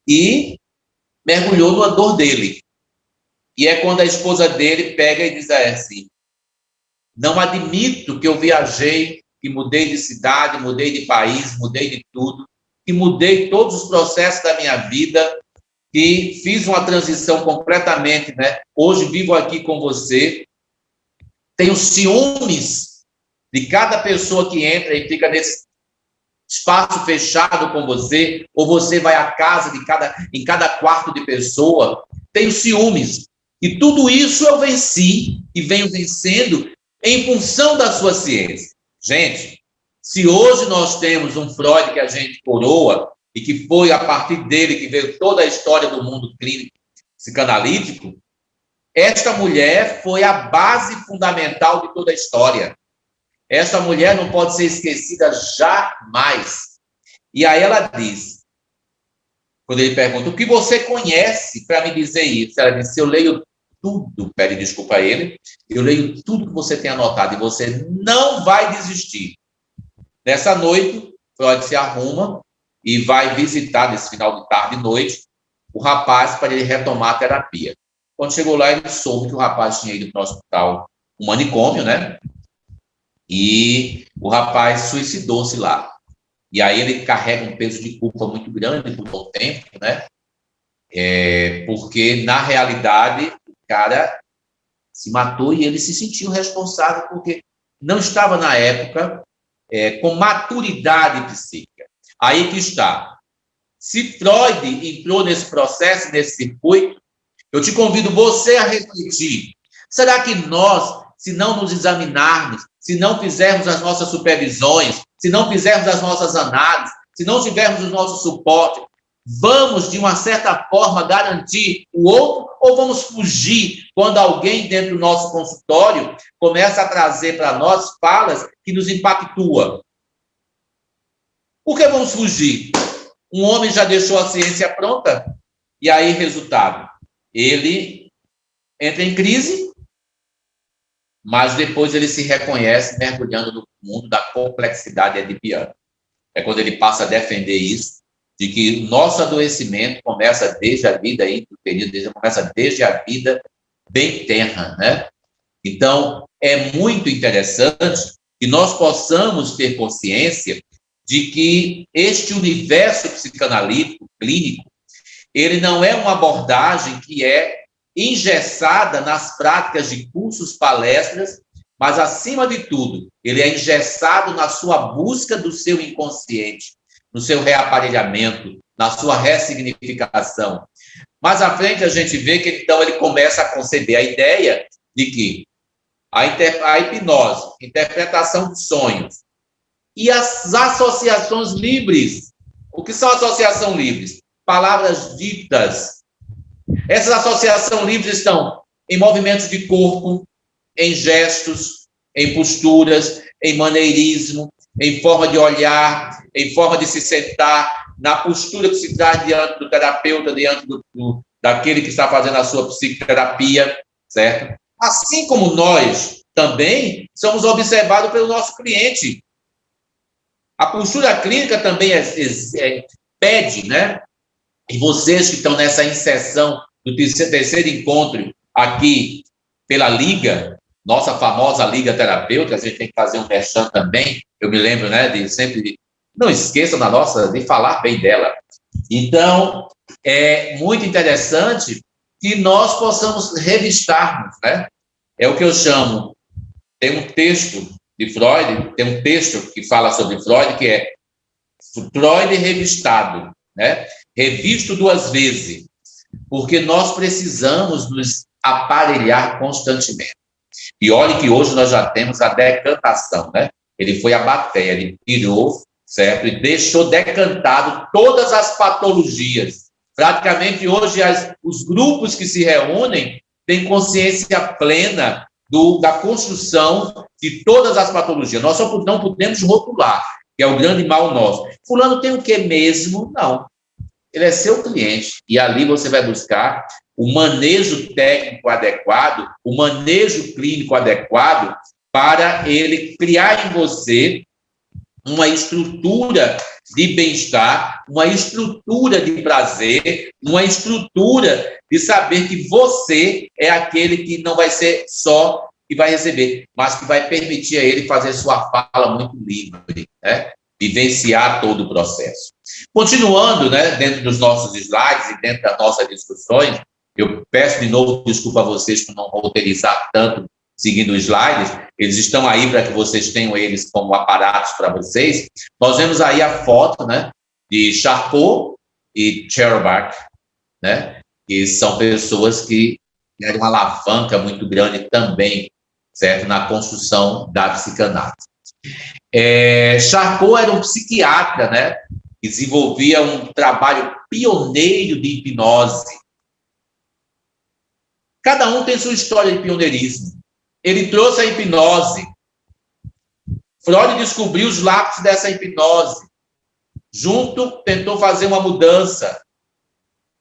e mergulhou na dor dele. E é quando a esposa dele pega e diz assim, não admito que eu viajei, que mudei de cidade, mudei de país, mudei de tudo, que mudei todos os processos da minha vida, que fiz uma transição completamente, né? Hoje vivo aqui com você, tenho ciúmes de cada pessoa que entra e fica nesse espaço fechado com você, ou você vai à casa em cada quarto de pessoa, tenho ciúmes. E tudo isso eu venci e venho vencendo em função da sua ciência. Gente, se hoje nós temos um Freud que a gente coroa, e que foi a partir dele que veio toda a história do mundo clínico psicanalítico, esta mulher foi a base fundamental de toda a história. Esta mulher não pode ser esquecida jamais. E aí ela diz, quando ele pergunta, o que você conhece para me dizer isso? Ela disse, eu leio tudo, pede desculpa a ele, eu leio tudo que você tem anotado e você não vai desistir. Nessa noite, Freud se arruma e vai visitar, nesse final de tarde e noite, o rapaz para ele retomar a terapia. Quando chegou lá, ele soube que o rapaz tinha ido para o hospital, um manicômio, né? E o rapaz suicidou-se lá. E aí ele carrega um peso de culpa muito grande por todo o tempo, né? Porque, na realidade, o cara se matou e ele se sentiu responsável porque não estava, na época, com maturidade psíquica. Aí que está. Se Freud entrou nesse processo, nesse circuito, eu te convido você a refletir. Será que nós, se não nos examinarmos, se não fizermos as nossas supervisões, se não fizermos as nossas análises, se não tivermos o nosso suporte, vamos, de uma certa forma, garantir o outro ou vamos fugir quando alguém dentro do nosso consultório começa a trazer para nós falas que nos impactuam? Por que vamos fugir? Um homem já deixou a ciência pronta e aí, resultado, ele entra em crise, mas depois ele se reconhece mergulhando no mundo da complexidade edipiana. É quando ele passa a defender isso, de que o nosso adoecimento começa desde a vida intrauterina, começa desde a vida bem tenra, né? Então, é muito interessante que nós possamos ter consciência de que este universo psicanalítico, clínico, ele não é uma abordagem que é engessada nas práticas de cursos, palestras, mas, acima de tudo, ele é engessado na sua busca do seu inconsciente, no seu reaparelhamento, na sua ressignificação. Mais à frente, a gente vê que, então, ele começa a conceber a ideia de que a hipnose, interpretação de sonhos e as associações livres. O que são associações livres? Palavras ditas. Essas associações livres estão em movimentos de corpo, em gestos, em posturas, em maneirismo, em forma de olhar, em forma de se sentar, na postura que se traz diante do terapeuta, diante daquele que está fazendo a sua psicoterapia, certo? Assim como nós também somos observados pelo nosso cliente. A postura clínica também pede, né? E vocês que estão nessa inserção do terceiro encontro aqui pela Liga, nossa famosa Liga Terapêutica, a gente tem que fazer um merchan também. Eu me lembro, né, de sempre... Não esqueçam de falar bem dela. Então, é muito interessante que nós possamos revistarmos, né? É o que eu chamo... Tem um texto de Freud, tem um texto que fala sobre Freud, que é Freud revistado, né? Revisto 2 vezes, porque nós precisamos nos aparelhar constantemente. E olhe que hoje nós já temos a decantação, né? Ele foi a bateia, ele tirou, certo? E deixou decantado todas as patologias. Praticamente hoje os grupos que se reúnem têm consciência plena da construção de todas as patologias. Nós só não podemos rotular, que é o grande mal nosso. Fulano tem o quê mesmo? Não. Ele é seu cliente. E ali você vai buscar o manejo técnico adequado, o manejo clínico adequado para ele criar em você uma estrutura de bem-estar, uma estrutura de prazer, uma estrutura de saber que você é aquele que não vai ser só que vai receber, mas que vai permitir a ele fazer sua fala muito livre, né? Vivenciar todo o processo. Continuando, né, dentro dos nossos slides e dentro das nossas discussões, eu peço de novo desculpa a vocês por não roteirizar tanto seguindo os slides, eles estão aí para que vocês tenham eles como aparatos para vocês. Nós vemos aí a foto, né, de Charcot e Feuerbach, né, que são pessoas que deram uma alavanca muito grande também, certo, na construção da psicanálise. Charcot era um psiquiatra, né, que desenvolvia um trabalho pioneiro de hipnose. Cada um tem sua história de pioneirismo. Ele trouxe a hipnose. Freud descobriu os lapsos dessa hipnose. Junto, tentou fazer uma mudança.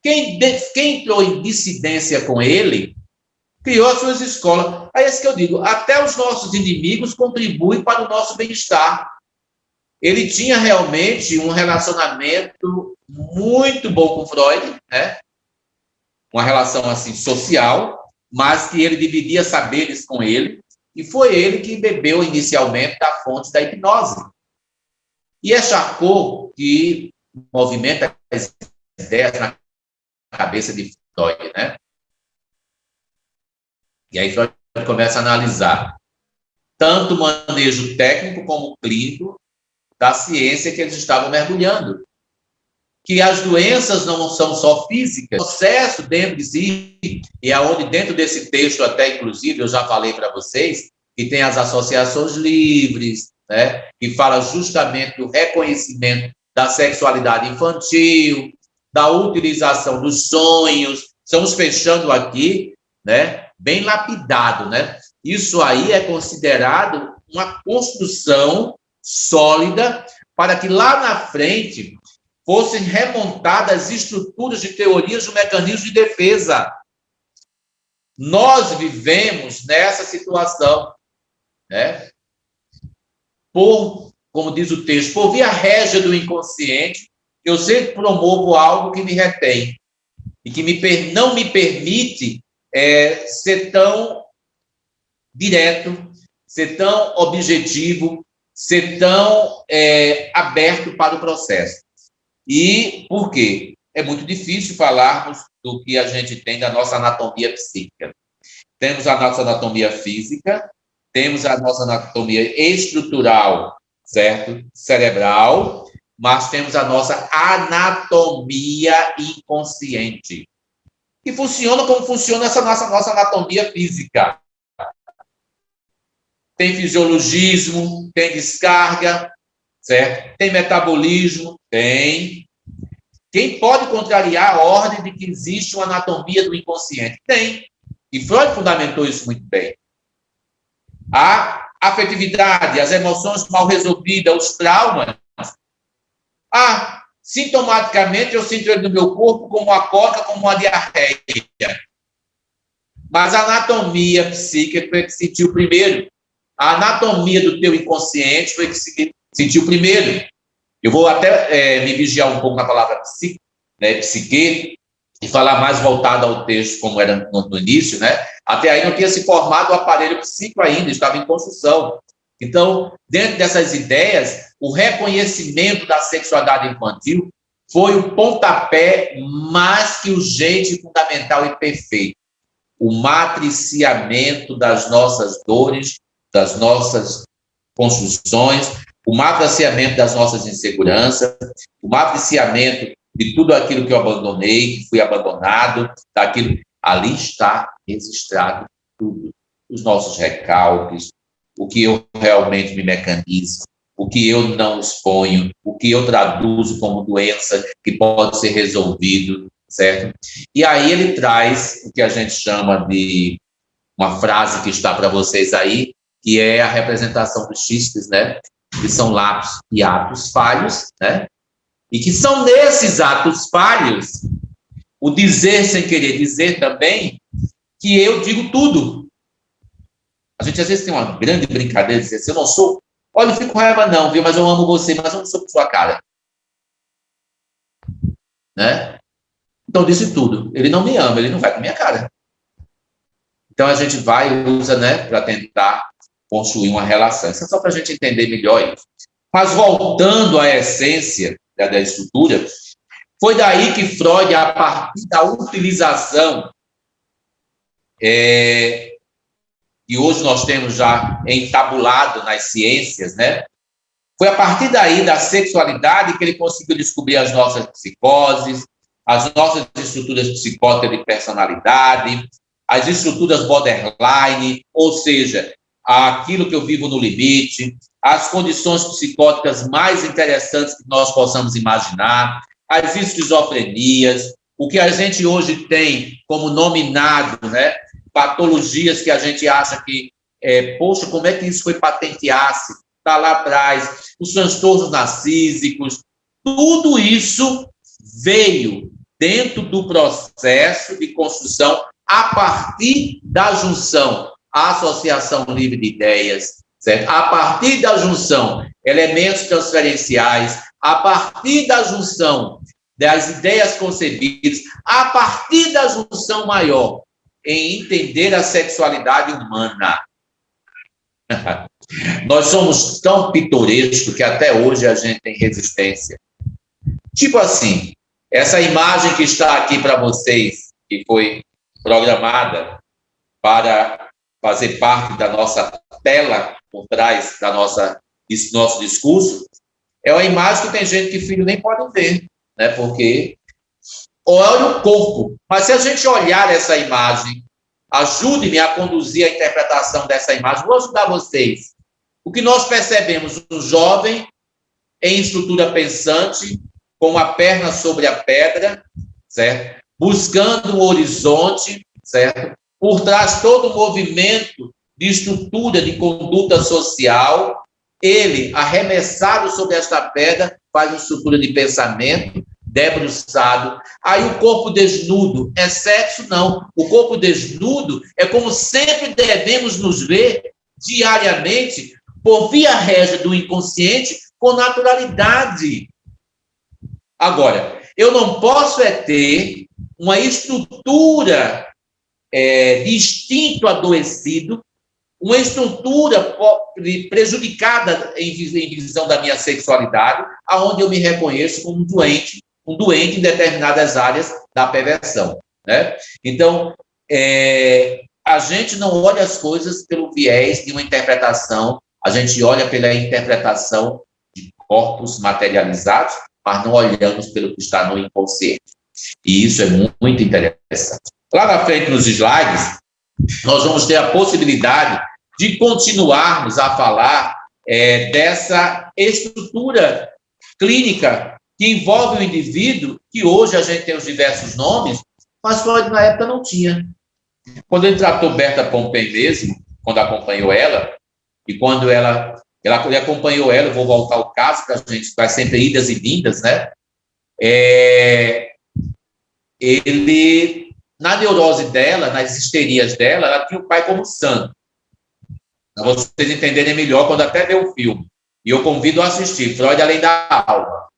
Quem entrou em dissidência com ele, criou as suas escolas. É isso que eu digo, até os nossos inimigos contribuem para o nosso bem-estar. Ele tinha realmente um relacionamento muito bom com Freud, né? Uma relação assim social, mas que ele dividia saberes com ele, e foi ele que bebeu inicialmente da fonte da hipnose. E é Charcot que movimenta as ideias na cabeça de Freud, né? E aí Freud começa a analisar tanto o manejo técnico como clínico da ciência que eles estavam mergulhando. que as doenças não são só físicas, o processo dentro de si, e aonde dentro desse texto até, inclusive, eu já falei para vocês, que tem as associações livres, né, que fala justamente do reconhecimento da sexualidade infantil, da utilização dos sonhos, estamos fechando aqui, né, bem lapidado, né? Isso aí é considerado uma construção sólida para que lá na frente fossem remontadas estruturas de teorias de mecanismo de defesa. Nós vivemos nessa situação, né? Como diz o texto, por via régia do inconsciente, eu sempre promovo algo que me retém e que não me permite ser tão direto, ser tão objetivo, ser tão aberto para o processo. E por quê? É muito difícil falarmos do que a gente tem da nossa anatomia psíquica. Temos a nossa anatomia física, temos a nossa anatomia estrutural, certo? Cerebral, mas temos a nossa anatomia inconsciente, que funciona como funciona essa nossa anatomia física. Tem fisiologismo, tem descarga, certo? Tem metabolismo, tem. Quem pode contrariar a ordem de que existe uma anatomia do inconsciente? Tem. E Freud fundamentou isso muito bem. A afetividade, as emoções mal resolvidas, os traumas. Sintomaticamente eu sinto ele no meu corpo como uma cólica, como uma diarreia. Mas a anatomia psíquica foi que sentiu primeiro. A anatomia do teu inconsciente foi que sentiu primeiro. Eu vou até me vigiar um pouco na palavra psique, né, psique, e falar mais voltado ao texto, como era no início, né? Até aí não tinha se formado o aparelho psíquico ainda, estava em construção. Então, dentro dessas ideias, o reconhecimento da sexualidade infantil foi o pontapé mais que urgente, fundamental e perfeito. O matriciamento das nossas dores, das nossas construções, o matriciamento das nossas inseguranças, o matriciamento de tudo aquilo que eu abandonei, que fui abandonado, daquilo. Ali está registrado tudo. Os nossos recalques, o que eu realmente me mecanizo, o que eu não exponho, o que eu traduzo como doença que pode ser resolvido, certo? E aí ele traz o que a gente chama de uma frase que está para vocês aí, que é a representação dos xistes, né? Que são lápis e atos falhos, né? E que são nesses atos falhos, o dizer sem querer dizer também, que eu digo tudo. A gente às vezes tem uma grande brincadeira de dizer assim, eu não sou, olha, eu fico com raiva não, viu, mas eu amo você, mas eu não sou por sua cara. Né? Então disse tudo, ele não me ama, ele não vai com a minha cara. Então a gente vai e usa, né, para tentar construir uma relação. Isso é só para a gente entender melhor isso. Mas voltando à essência da estrutura, foi daí que Freud, a partir da utilização, e hoje nós temos já entabulado nas ciências, né? Foi a partir daí da sexualidade que ele conseguiu descobrir as nossas psicoses, as nossas estruturas psicóticas de personalidade, as estruturas borderline, ou seja, aquilo que eu vivo no limite, as condições psicóticas mais interessantes que nós possamos imaginar, as esquizofrenias, o que a gente hoje tem como nominado, né, patologias que a gente acha que, poxa, como é que isso foi patentear-se? Está lá atrás, os transtornos narcísicos, tudo isso veio dentro do processo de construção a partir da junção, a associação livre de ideias, certo? A partir da junção, elementos transferenciais, a partir da junção das ideias concebidas, a partir da junção maior, em entender a sexualidade humana. Nós somos tão pitorescos que até hoje a gente tem resistência. Tipo assim, essa imagem que está aqui para vocês, que foi programada para fazer parte da nossa tela, por trás da nosso discurso, é uma imagem que tem gente que filho nem pode ver. né? Porque olha o corpo. Mas se a gente olhar essa imagem, ajude-me a conduzir a interpretação dessa imagem. Vou ajudar vocês. O que nós percebemos? Um jovem em estrutura pensante, com a perna sobre a pedra, certo? Buscando um horizonte, certo? Por trás todo o movimento de estrutura de conduta social, ele, arremessado sobre esta pedra, faz uma estrutura de pensamento, debruçado. Aí o corpo desnudo é sexo? Não. O corpo desnudo é como sempre devemos nos ver diariamente, por via régia do inconsciente, com naturalidade. Agora, eu não posso ter uma estrutura de instinto adoecido, uma estrutura prejudicada em visão da minha sexualidade, aonde eu me reconheço como um doente em determinadas áreas da perversão, né? Então, a gente não olha as coisas pelo viés de uma interpretação, a gente olha pela interpretação de corpos materializados, mas não olhamos pelo que está no inconsciente. E isso é muito interessante. Lá na frente, nos slides, nós vamos ter a possibilidade de continuarmos a falar dessa estrutura clínica que envolve o indivíduo, que hoje a gente tem os diversos nomes, mas Freud na época não tinha. Quando ele tratou Berta Pompei mesmo, quando acompanhou ela, e quando ele acompanhou ela, eu vou voltar ao caso, que a gente faz sempre idas e vindas, né? Ele, na neurose dela, nas histerias dela, ela tinha o pai como santo. Para vocês entenderem melhor, quando até ver o filme. E eu convido a assistir, Freud Além da Alma.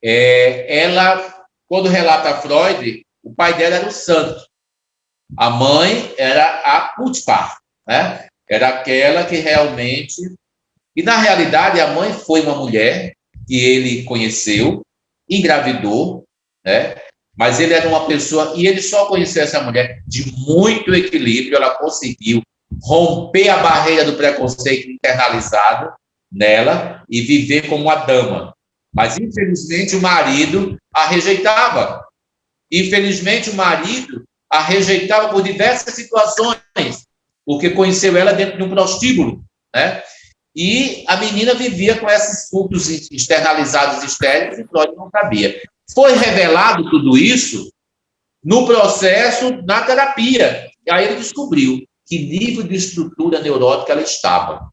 Ela, quando relata a Freud, o pai dela era o santo. A mãe era a Putpar, né? Era aquela que realmente... E, na realidade, a mãe foi uma mulher que ele conheceu, engravidou, né? Mas ele era uma pessoa... E ele só conheceu essa mulher de muito equilíbrio, ela conseguiu romper a barreira do preconceito internalizado nela e viver como uma dama. Mas, infelizmente, o marido a rejeitava. Infelizmente, o marido a rejeitava por diversas situações, porque conheceu ela dentro de um prostíbulo, né? E a menina vivia com esses cultos externalizados externos e Freud não sabia. Foi revelado tudo isso no processo, na terapia. E aí ele descobriu que nível de estrutura neurótica ela estava.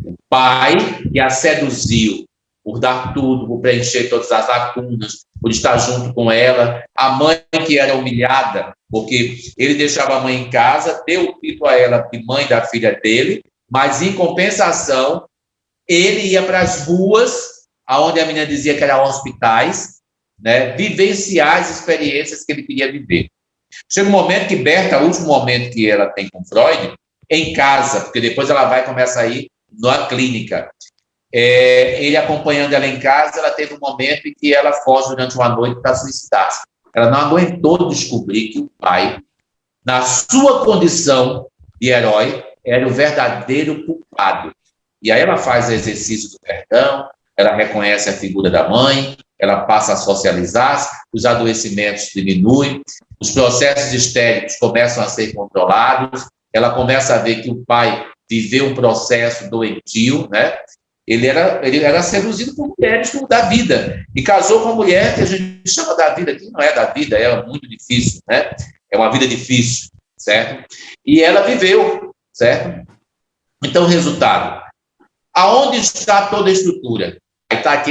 O pai que a seduziu por dar tudo, por preencher todas as lacunas, por estar junto com ela, a mãe que era humilhada, porque ele deixava a mãe em casa, deu o título a ela de mãe da filha dele, mas, em compensação, ele ia para as ruas, onde a menina dizia que eram hospitais, né, vivenciar as experiências que ele queria viver. Chega um momento que Berta, o último momento que ela tem com Freud, em casa, porque depois ela vai começar a ir na clínica. Ele acompanhando ela em casa, ela teve um momento em que ela foge durante uma noite para suicidar-se. Ela não aguentou descobrir que o pai, na sua condição de herói, era o verdadeiro culpado. E aí ela faz o exercício do perdão, ela reconhece a figura da mãe, ela passa a socializar, os adoecimentos diminuem, os processos histéricos começam a ser controlados, ela começa a ver que o pai viveu um processo doentio, né? Ele era seduzido por mulheres da vida e casou com uma mulher que a gente chama da vida, que não é da vida, é muito difícil, né? É uma vida difícil, certo? E ela viveu, certo? Então, resultado. Aonde está toda a estrutura? Está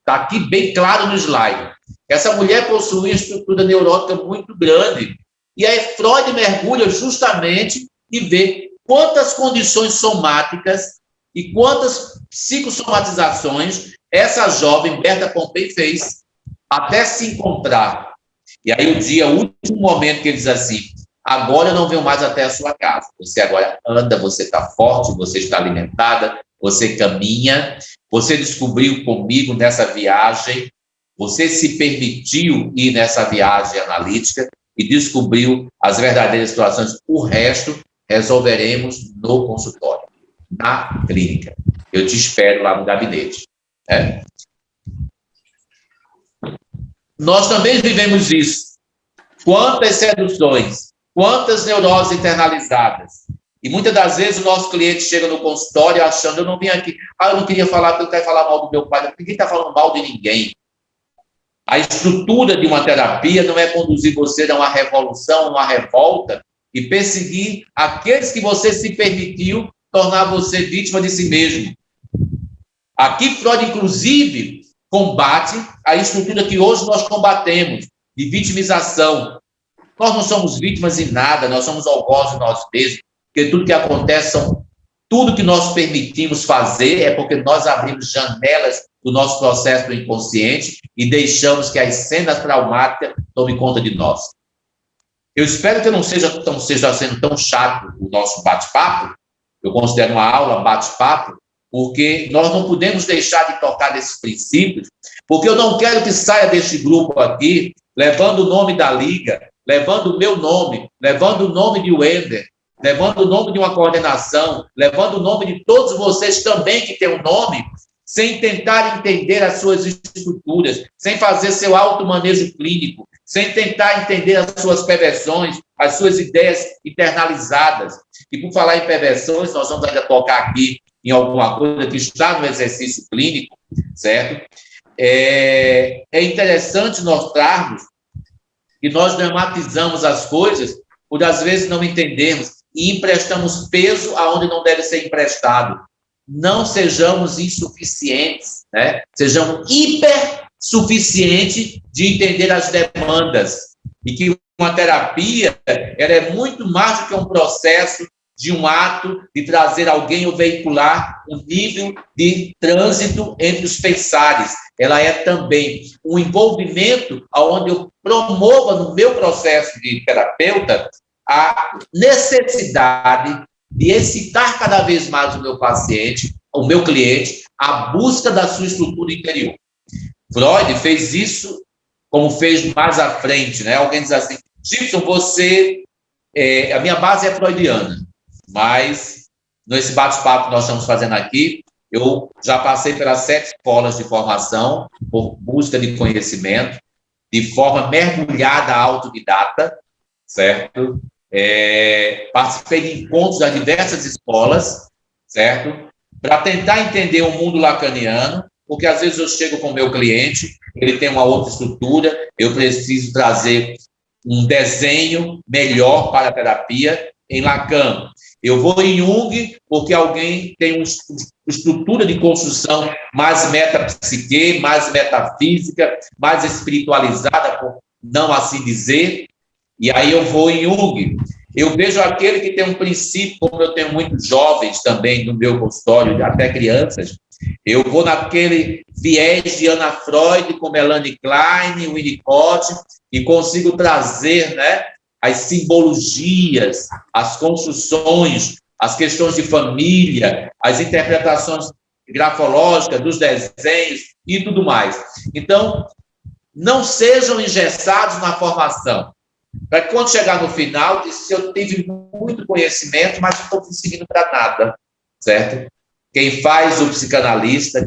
aqui bem claro no slide. Essa mulher possui uma estrutura neurótica muito grande. E aí Freud mergulha justamente e vê quantas condições somáticas e quantas psicossomatizações essa jovem Berta Pompei fez até se encontrar. E aí o último momento que ele diz assim, agora eu não venho mais até a sua casa. Você agora anda, você está forte, você está alimentada, você caminha, você descobriu comigo nessa viagem, você se permitiu ir nessa viagem analítica e descobriu as verdadeiras situações. O resto resolveremos no consultório, na clínica. Eu te espero lá no gabinete. nós também vivemos isso. Quantas seduções, quantas neuroses internalizadas. E muitas das vezes o nosso cliente chega no consultório achando, eu não vim aqui, eu não queria falar, porque eu quero falar mal do meu pai. Ninguém está falando mal de ninguém. A estrutura de uma terapia não é conduzir você a uma revolução, uma revolta, e perseguir aqueles que você se permitiu tornar você vítima de si mesmo. Aqui Freud, inclusive, combate a estrutura que hoje nós combatemos, de vitimização. Nós não somos vítimas de nada, nós somos algozes de nós mesmos, porque tudo que acontece, tudo que nós permitimos fazer é porque nós abrimos janelas do nosso processo do inconsciente e deixamos que as cenas traumáticas tomem conta de nós. Eu espero que eu não seja sendo tão chato o nosso bate-papo, eu considero uma aula bate-papo, porque nós não podemos deixar de tocar nesses princípios, porque eu não quero que saia deste grupo aqui levando o nome da Liga, levando o meu nome, levando o nome de Wender, levando o nome de uma coordenação, levando o nome de todos vocês também que têm um nome, sem tentar entender as suas estruturas, sem fazer seu automanejo clínico, sem tentar entender as suas perversões, as suas ideias internalizadas. E por falar em perversões, nós vamos ainda tocar aqui em alguma coisa que está no exercício clínico, certo? É interessante notarmos que nós dramatizamos as coisas por, às vezes, não entendermos e emprestamos peso aonde não deve ser emprestado. Não sejamos insuficientes, né? Sejamos hipersuficientes de entender as demandas. E que uma terapia, ela é muito mais do que um processo de um ato de trazer alguém ou veicular um nível de trânsito entre os pensares. Ela é também um envolvimento onde eu promova no meu processo de terapeuta a necessidade de excitar cada vez mais o meu paciente, o meu cliente, a busca da sua estrutura interior. Freud fez isso como fez mais à frente, né? Alguém diz assim, Gibson, a minha base é freudiana, mas nesse bate-papo que nós estamos fazendo aqui, eu já passei pelas 7 escolas de formação por busca de conhecimento, de forma mergulhada autodidata, certo? Participei de encontros das diversas escolas, certo? Para tentar entender o mundo lacaniano, porque às vezes eu chego com o meu cliente, ele tem uma outra estrutura, eu preciso trazer um desenho melhor para a terapia em Lacan. Eu vou em Jung porque alguém tem uma estrutura de construção mais metapsique, mais metafísica, mais espiritualizada, por não assim dizer, e aí eu vou em Jung. Eu vejo aquele que tem um princípio, como eu tenho muitos jovens também no meu consultório, até crianças, eu vou naquele viés de Ana Freud com Melanie Klein, Winnicott, e consigo trazer, né, as simbologias, as construções, as questões de família, as interpretações grafológicas dos desenhos e tudo mais. Então, não sejam engessados na formação, para que quando chegar no final, se eu tive muito conhecimento, mas não estou conseguindo para nada, certo? Quem faz o psicanalista,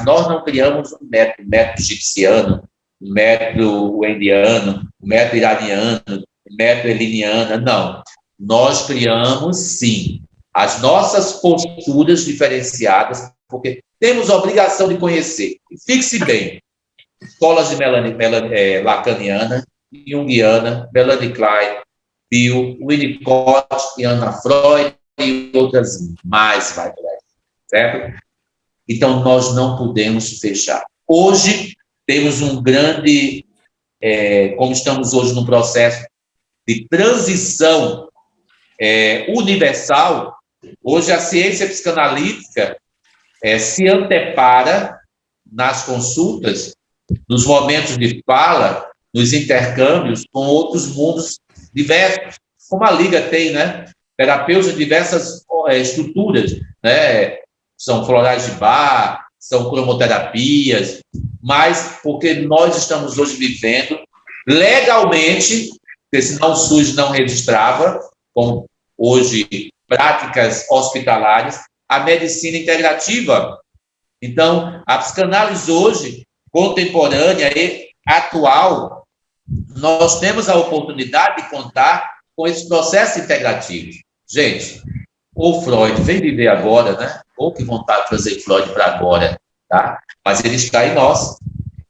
nós não criamos um método egipciano, um método wendiano, um método iraniano, um método eliniano, não. Nós criamos, sim, as nossas posturas diferenciadas, porque temos a obrigação de conhecer. E fixe bem, escolas de lacaniana, junguiana, Melanie Klein, Bill, Winnicott e Ana Freud e outras mais, vai por aí, certo? Então, nós não podemos fechar. Hoje, temos um grande, como estamos hoje num processo de transição universal, hoje a ciência psicanalítica se antepara nas consultas, nos momentos de fala, nos intercâmbios com outros mundos diversos, como a Liga tem, né? Terapeutas de diversas estruturas, né? São florais de Bach, são cromoterapias, mas porque nós estamos hoje vivendo legalmente, porque senão o SUS não registrava, como hoje práticas hospitalares, a medicina integrativa. Então, a psicanálise hoje, contemporânea, atual, nós temos a oportunidade de contar com esse processo integrativo. Gente, o Freud vem viver agora, né? Ou que vontade de trazer Freud para agora, tá? Mas ele está em nós.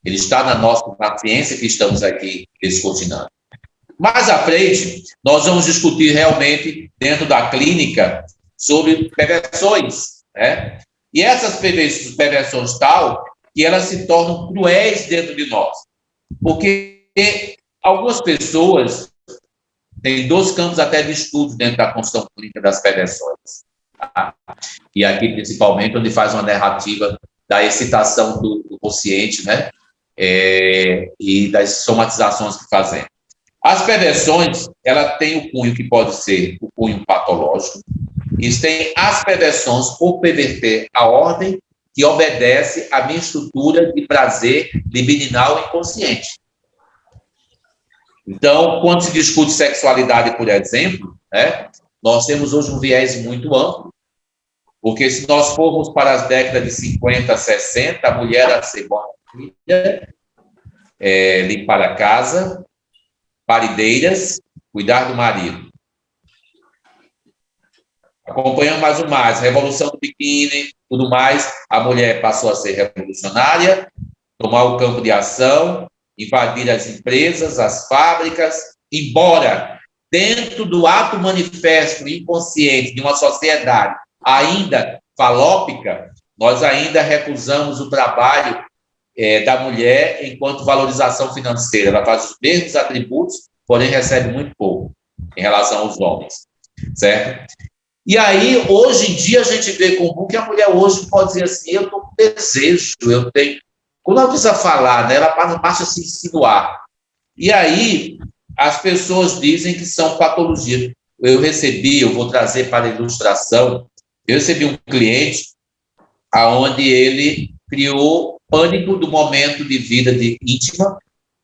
Ele está na nossa paciência que estamos aqui descortinando. Mais à frente, nós vamos discutir realmente, dentro da clínica, sobre perversões, né? E essas perversões tal, que elas se tornam cruéis dentro de nós. Porque algumas pessoas têm 2 campos até de estudo dentro da construção clínica das perversões. Tá? E aqui, principalmente, onde faz uma narrativa da excitação do consciente, né? E das somatizações que fazemos. As perversões, ela tem o cunho que pode ser o cunho patológico, e tem as perversões por perverter a ordem que obedece à minha estrutura de prazer libidinal inconsciente. Então, quando se discute sexualidade, por exemplo, né, nós temos hoje um viés muito amplo, porque se nós formos para as décadas de 50, 60, a mulher era ser boa filha, limpar a casa, parideiras, cuidar do marido. Acompanhando mais ou mais, revolução do biquíni, tudo mais, a mulher passou a ser revolucionária, tomar o campo de ação, invadir as empresas, as fábricas, embora dentro do ato manifesto inconsciente de uma sociedade ainda falópica, nós ainda recusamos o trabalho da mulher enquanto valorização financeira. Ela faz os mesmos atributos, porém recebe muito pouco em relação aos homens, certo? E aí, hoje em dia, a gente vê comum que a mulher hoje pode dizer assim, eu estou com desejo, eu tenho... Quando ela precisa falar, né, ela passa a se insinuar. E aí, as pessoas dizem que são patologias. Eu vou trazer para a ilustração, eu recebi um cliente onde ele criou pânico do momento de vida íntima,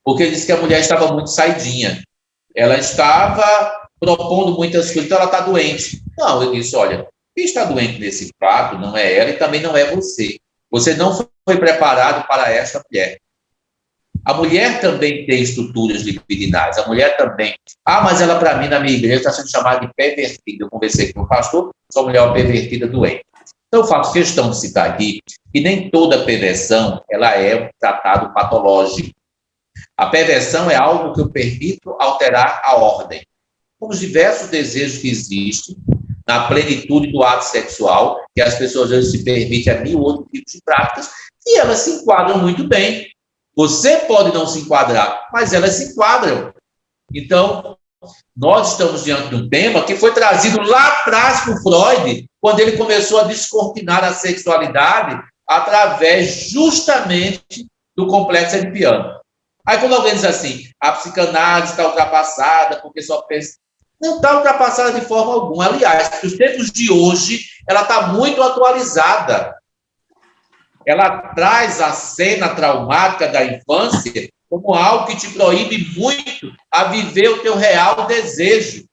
porque ele disse que a mulher estava muito saidinha. Ela estava propondo muitas coisas, então ela está doente. Não, eu disse, olha, quem está doente nesse fato não é ela e também não é você. Você não foi preparado para esta mulher. A mulher também tem estruturas libidinais, a mulher também. Mas ela, para mim, na minha igreja, está sendo chamada de pervertida. Eu conversei com o pastor, sua mulher é uma pervertida doente. Então, eu faço questão de citar aqui que nem toda perversão ela é um tratado patológico. A perversão é algo que eu permito alterar a ordem. Com os diversos desejos que existem na plenitude do ato sexual, que as pessoas às vezes se permitem a 1000 outros tipos de práticas, e elas se enquadram muito bem. Você pode não se enquadrar, mas elas se enquadram. Então, nós estamos diante de um tema que foi trazido lá atrás por Freud, quando ele começou a descortinar a sexualidade através justamente do complexo edipiano. Aí quando alguém diz assim, a psicanálise está ultrapassada porque só pensa... Não está ultrapassada de forma alguma. Aliás, nos tempos de hoje, ela está muito atualizada. Ela traz a cena traumática da infância como algo que te proíbe muito a viver o teu real desejo.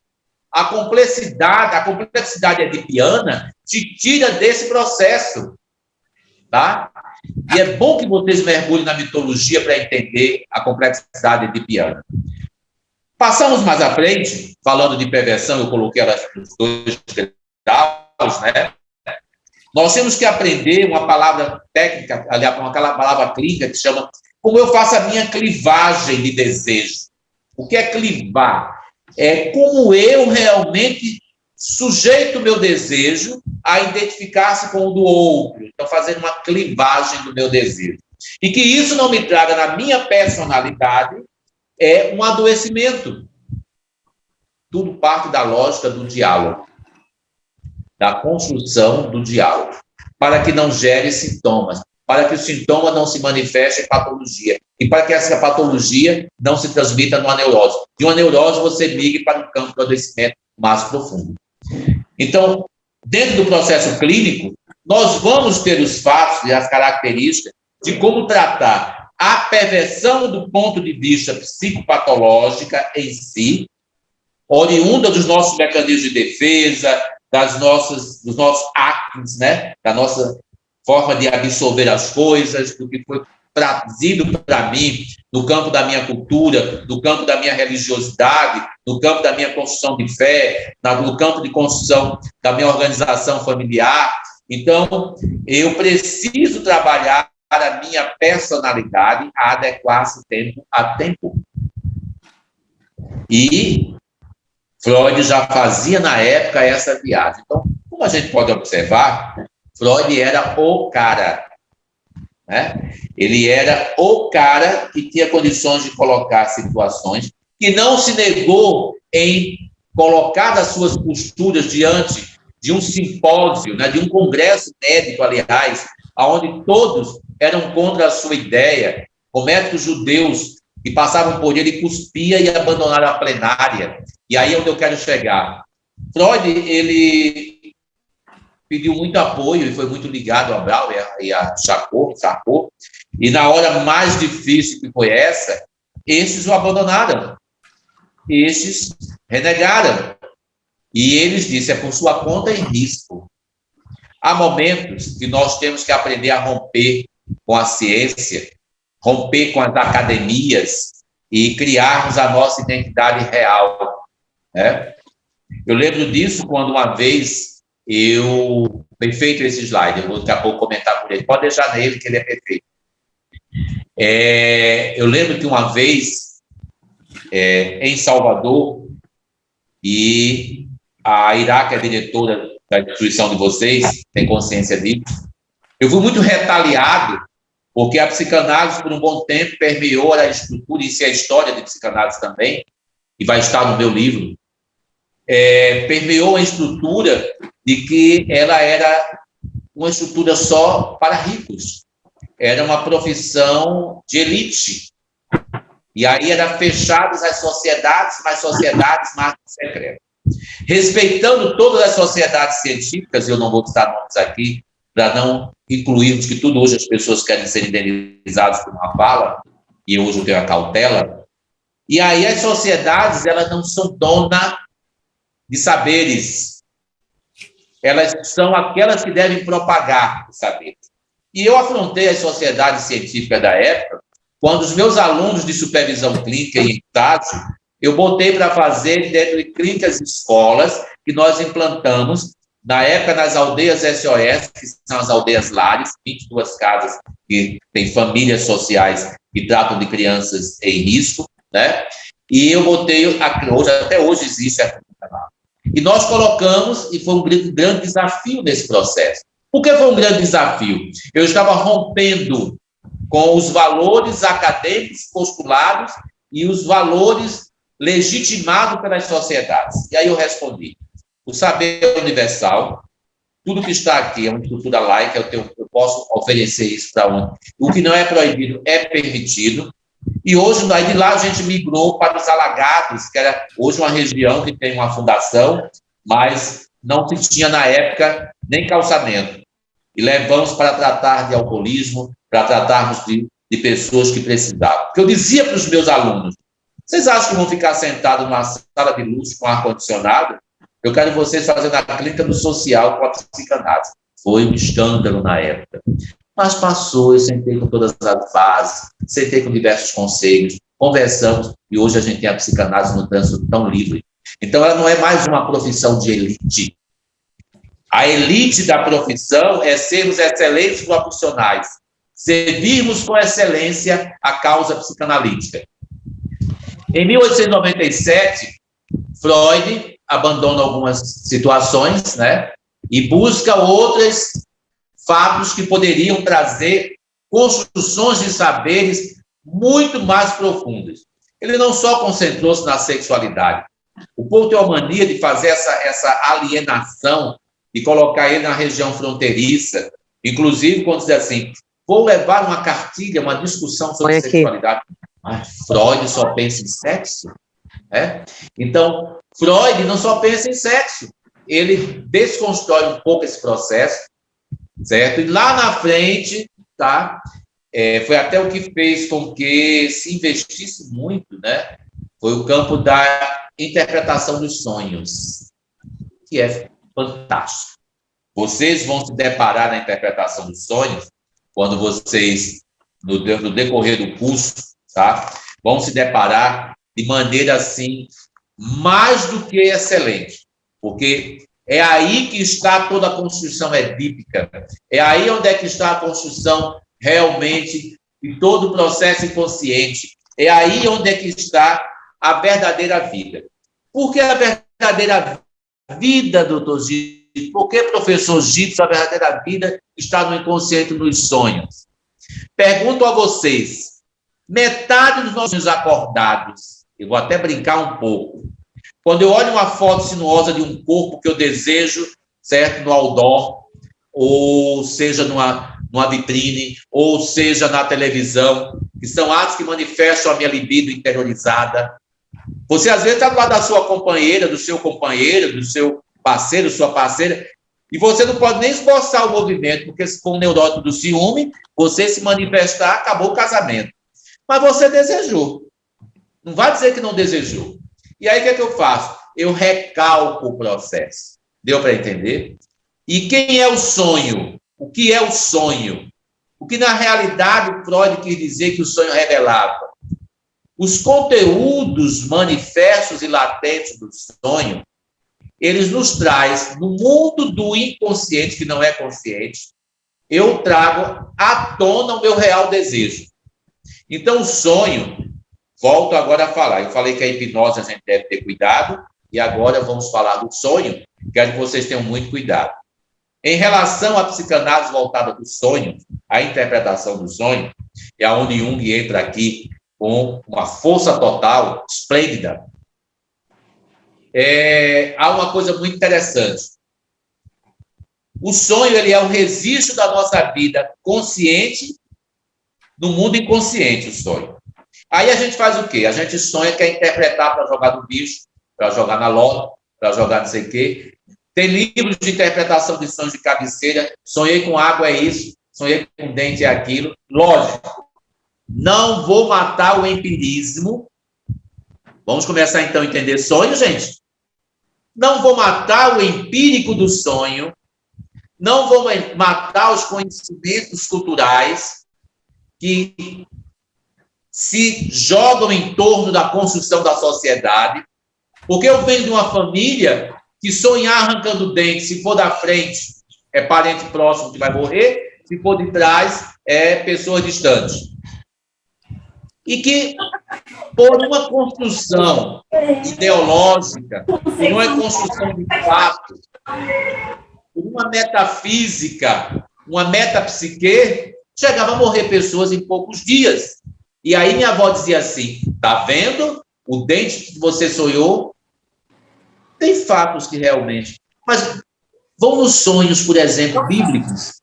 A complexidade edipiana te tira desse processo. Tá? E é bom que vocês mergulhem na mitologia para entender a complexidade edipiana. Passamos mais à frente, falando de perversão, eu coloquei elas nos 2 graus, né? Nós temos que aprender uma palavra técnica, aliás, aquela palavra clínica que chama como eu faço a minha clivagem de desejo. O que é clivar? É como eu realmente sujeito o meu desejo a identificar-se com o do outro. Então, fazendo uma clivagem do meu desejo. E que isso não me traga na minha personalidade um adoecimento. Tudo parte da lógica do diálogo, da construção do diálogo, para que não gere sintomas, para que o sintoma não se manifeste em patologia, e para que essa patologia não se transmita numa neurose. De uma neurose, você migre para um campo de adoecimento mais profundo. Então, dentro do processo clínico, nós vamos ter os fatos e as características de como tratar a perversão do ponto de vista psicopatológica em si, oriunda dos nossos mecanismos de defesa, dos nossos actos, né? Da nossa forma de absorver as coisas, do que foi trazido para mim no campo da minha cultura, no campo da minha religiosidade, no campo da minha construção de fé, no campo de construção da minha organização familiar. Então, eu preciso trabalhar a minha personalidade a adequar-se tempo a tempo. E Freud já fazia na época essa viagem. Então, como a gente pode observar, Freud era o cara, né? Ele era o cara que tinha condições de colocar situações, que não se negou em colocar as suas posturas diante de um simpósio, né, de um congresso médico, aliás, onde todos eram contra a sua ideia, com médicos judeus que passavam por ele, cuspia e abandonaram a plenária. E aí é onde eu quero chegar. Freud, ele pediu muito apoio e foi muito ligado a Brauer e a Charcot, e na hora mais difícil que foi essa, esses o abandonaram, esses renegaram. E eles disseram, é por sua conta e risco. Há momentos que nós temos que aprender a romper com a ciência, romper com as academias e criarmos a nossa identidade real, né? Eu lembro disso quando uma vez eu... Bem feito esse slide, eu vou daqui a pouco comentar por ele. Pode deixar nele que ele é perfeito. Eu lembro que uma vez, em Salvador, e a Ira, que é diretora da instituição de vocês, tem consciência disso, eu fui muito retaliado, porque a psicanálise, por um bom tempo, permeou a estrutura, isso é a história de psicanálise também, e vai estar no meu livro, permeou a estrutura de que ela era uma estrutura só para ricos, era uma profissão de elite, e aí eram fechadas as sociedades, mas sociedades mais secretas. Respeitando todas as sociedades científicas, eu não vou citar nomes aqui, para não incluirmos que tudo hoje as pessoas querem ser indenizadas por uma fala, e hoje eu tenho a cautela, e aí as sociedades, elas não são donas de saberes, elas são aquelas que devem propagar os saberes. E eu afrontei as sociedades científicas da época, quando os meus alunos de supervisão clínica em estágio, eu botei para fazer dentro de clínicas e escolas que nós implantamos, na época, nas aldeias SOS, que são as aldeias lares, 22 casas que têm famílias sociais que tratam de crianças em risco, né? E eu botei, até hoje existe a clínica lá. E nós colocamos, e foi um grande desafio nesse processo. Por que foi um grande desafio? Eu estava rompendo com os valores acadêmicos postulados e os valores legitimados pelas sociedades. E aí eu respondi, o saber é universal, tudo que está aqui é uma estrutura laica, eu posso oferecer isso para onde. O que não é proibido é permitido. E hoje, aí de lá, a gente migrou para os Alagados, que era hoje uma região que tem uma fundação, mas não se tinha na época nem calçamento. E levamos para tratar de alcoolismo, para tratarmos de pessoas que precisavam. Porque eu dizia para os meus alunos, vocês acham que vão ficar sentados numa sala de luz com ar-condicionado? Eu quero vocês fazendo a clínica do social com a psicanálise. Foi um escândalo na época. Mas passou, eu sentei com todas as bases, sentei com diversos conselhos, conversamos, e hoje a gente tem a psicanálise no trânsito tão livre. Então, ela não é mais uma profissão de elite. A elite da profissão é sermos excelentes profissionais, servirmos com excelência a causa psicanalítica. Em 1897, Freud abandona algumas situações, né, e busca outros fatos que poderiam trazer construções de saberes muito mais profundas. Ele não só concentrou-se na sexualidade. O povo tem uma mania de fazer essa alienação e colocar ele na região fronteiriça. Inclusive, quando diz assim, vou levar uma cartilha, uma discussão sobre sexualidade. Mas Freud só pensa em sexo? Né? Então, Freud não só pensa em sexo. Ele desconstrói um pouco esse processo, certo? E lá na frente, tá? Foi até o que fez com que se investisse muito, né? Foi o campo da interpretação dos sonhos, que é fantástico. Vocês vão se deparar na interpretação dos sonhos quando vocês no decorrer do curso, tá? Vão se deparar de maneira, assim, mais do que excelente, porque é aí que está toda a construção edípica, é aí onde é que está a construção realmente de todo o processo inconsciente, é aí onde é que está a verdadeira vida. Por que a verdadeira vida, doutor Gito? Por que, professor Gito, a verdadeira vida está no inconsciente, nos sonhos? Pergunto a vocês, metade dos nossos acordados, eu vou até brincar um pouco, quando eu olho uma foto sinuosa de um corpo que eu desejo, certo, no outdoor, ou seja, numa vitrine, ou seja, na televisão, que são atos que manifestam a minha libido interiorizada. Você, às vezes, está do lado da sua companheira, do seu companheiro, do seu parceiro, sua parceira, e você não pode nem esboçar o movimento, porque se for um neurótico do ciúme, você se manifestar, acabou o casamento. Mas você desejou. Não vai dizer que não desejou. E aí, o que é que eu faço? Eu recalco o processo. Deu para entender? E quem é o sonho? O que é o sonho? O que, na realidade, o Freud quis dizer que o sonho revelava? Os conteúdos manifestos e latentes do sonho, eles nos traz no mundo do inconsciente, que não é consciente, eu trago à tona o meu real desejo. Então, o sonho, volto agora a falar, eu falei que a hipnose a gente deve ter cuidado, e agora vamos falar do sonho, quero que vocês tenham muito cuidado. Em relação à psicanálise voltada do sonho, a interpretação do sonho, é onde Jung entra aqui com uma força total, esplêndida. Há uma coisa muito interessante. O sonho, ele é um registro da nossa vida consciente no mundo inconsciente, o sonho. Aí a gente faz o quê? A gente sonha, quer interpretar para jogar no bicho, para jogar na loto, para jogar não sei o quê. Tem livros de interpretação de sonhos de cabeceira. Sonhei com água, é isso. Sonhei com dente, é aquilo. Lógico, não vou matar o empirismo. Vamos começar, então, a entender sonho, gente? Não vou matar o empírico do sonho. Não vou matar os conhecimentos culturais que se jogam em torno da construção da sociedade. Porque eu venho de uma família que sonhar arrancando dente, se for da frente, é parente próximo que vai morrer, se for de trás, é pessoa distante. E que, por uma construção ideológica, por uma construção de fato, por uma metafísica, uma metapsique, chegava a morrer pessoas em poucos dias. E aí minha avó dizia assim, tá vendo? O dente que você sonhou, tem fatos que realmente... Mas vão nos sonhos, por exemplo, bíblicos.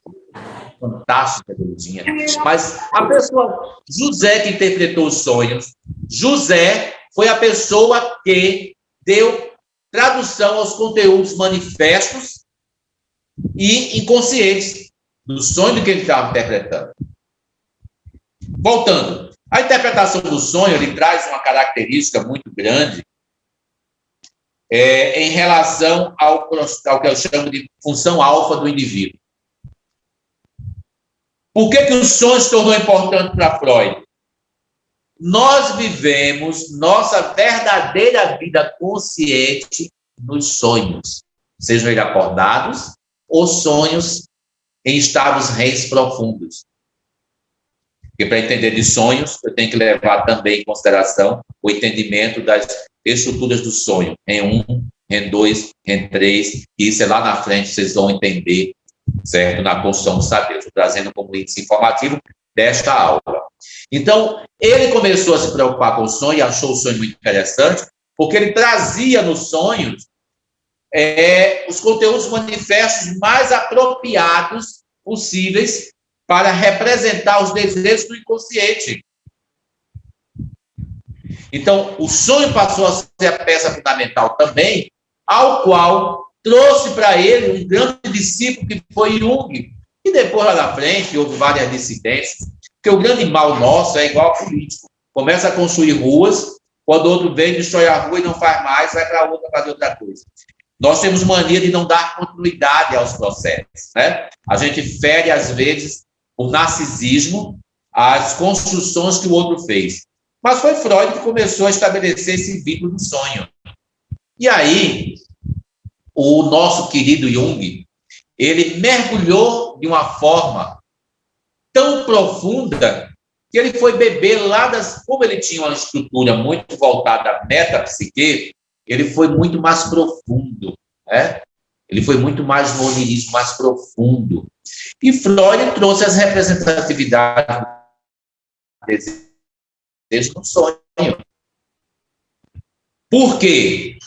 Fantástica, Beluzinha. Mas a pessoa... José que interpretou os sonhos. José foi a pessoa que deu tradução aos conteúdos manifestos e inconscientes do sonho que ele estava interpretando. Voltando. A interpretação do sonho, ele traz uma característica muito grande em relação ao que eu chamo de função alfa do indivíduo. Por que o sonho se tornou importante para Freud? Nós vivemos nossa verdadeira vida consciente nos sonhos, sejam eles acordados ou sonhos em estados REMs profundos. Porque para entender de sonhos, eu tenho que levar também em consideração o entendimento das estruturas do sonho, REM 1, REM 2, REM 3, e isso é lá na frente, vocês vão entender, certo? Na construção do saber. Estou trazendo como índice informativo desta aula. Então, ele começou a se preocupar com o sonho e achou o sonho muito interessante, porque ele trazia nos sonhos os conteúdos manifestos mais apropriados possíveis para representar os desejos do inconsciente. Então, o sonho passou a ser a peça fundamental também, ao qual trouxe para ele um grande discípulo que foi Jung, e depois, lá na frente, houve várias dissidências, porque o grande mal nosso é igual ao político. Começa a construir ruas, quando o outro vem, destrói a rua e não faz mais, vai para outra fazer outra coisa. Nós temos mania de não dar continuidade aos processos, né? A gente fere, às vezes, por narcisismo, as construções que o outro fez. Mas foi Freud que começou a estabelecer esse vínculo do sonho. E aí, o nosso querido Jung, ele mergulhou de uma forma tão profunda que ele foi beber lá das... Como ele tinha uma estrutura muito voltada à metapsique, ele foi muito mais profundo, né? Ele foi muito mais no onirismo, mais profundo. E Freud trouxe as representatividades desde o sonho. Por quê?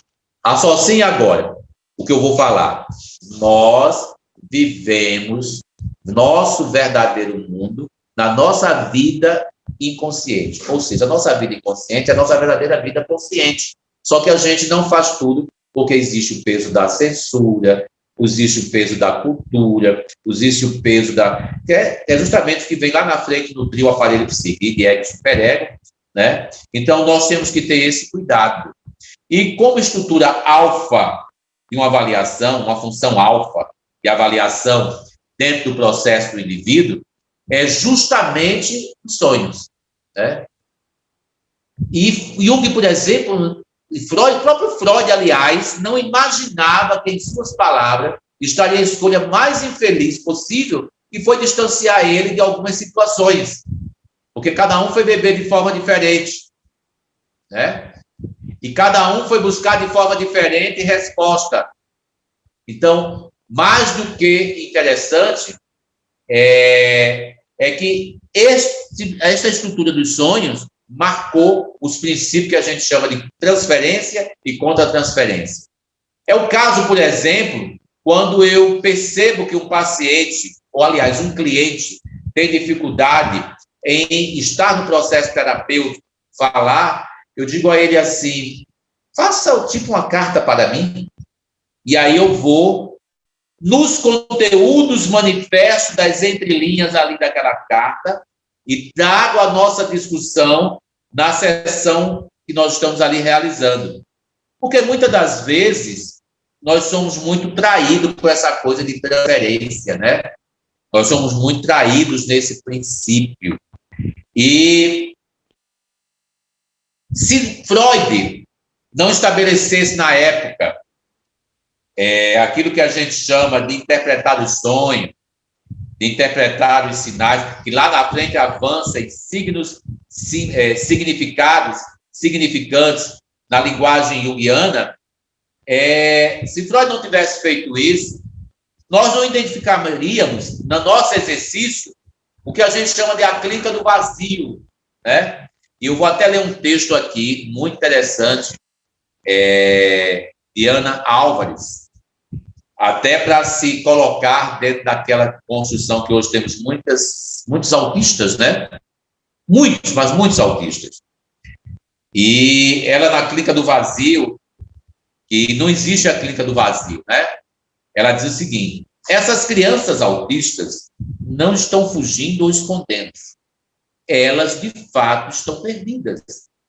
Associe agora o que eu vou falar. Nós vivemos nosso verdadeiro mundo na nossa vida inconsciente. Ou seja, a nossa vida inconsciente é a nossa verdadeira vida consciente. Só que a gente não faz tudo porque existe o peso da censura, existe o peso da cultura, existe o peso da... É justamente o que vem lá na frente no trio aparelho psíquico, ego e superego, né? Então, nós temos que ter esse cuidado. E como estrutura alfa de uma avaliação, uma função alfa de avaliação dentro do processo do indivíduo, é justamente os sonhos, né? E Jung, por exemplo, Freud, o próprio Freud, aliás, não imaginava que, em suas palavras, estaria a escolha mais infeliz possível, e foi distanciar ele de algumas situações, porque cada um foi beber de forma diferente, né? E cada um foi buscar de forma diferente resposta. Então, mais do que interessante é que esta estrutura dos sonhos marcou os princípios que a gente chama de transferência e contra-transferência. É o caso, por exemplo, quando eu percebo que um paciente, ou aliás, um cliente, tem dificuldade em estar no processo terapêutico, falar, eu digo a ele assim, faça tipo uma carta para mim, e aí eu vou nos conteúdos manifestos das entrelinhas ali daquela carta e trago a nossa discussão na sessão que nós estamos ali realizando. Porque muitas das vezes nós somos muito traídos por essa coisa de transferência, né? Nós somos muito traídos nesse princípio. E se Freud não estabelecesse na época aquilo que a gente chama de interpretar os sonhos, de interpretar os sinais, que lá na frente avança em signos, significados, significantes na linguagem junguiana, se Freud não tivesse feito isso, nós não identificaríamos, no nosso exercício, o que a gente chama de a clínica do vazio, né? E eu vou até ler um texto aqui, muito interessante, de Ana Álvares, até para se colocar dentro daquela construção que hoje temos muitos autistas, né? Muitos, mas muitos autistas. E ela, na clínica do vazio, que não existe a clínica do vazio, né? Ela diz o seguinte: essas crianças autistas não estão fugindo ou escondendo. Elas, de fato, estão perdidas,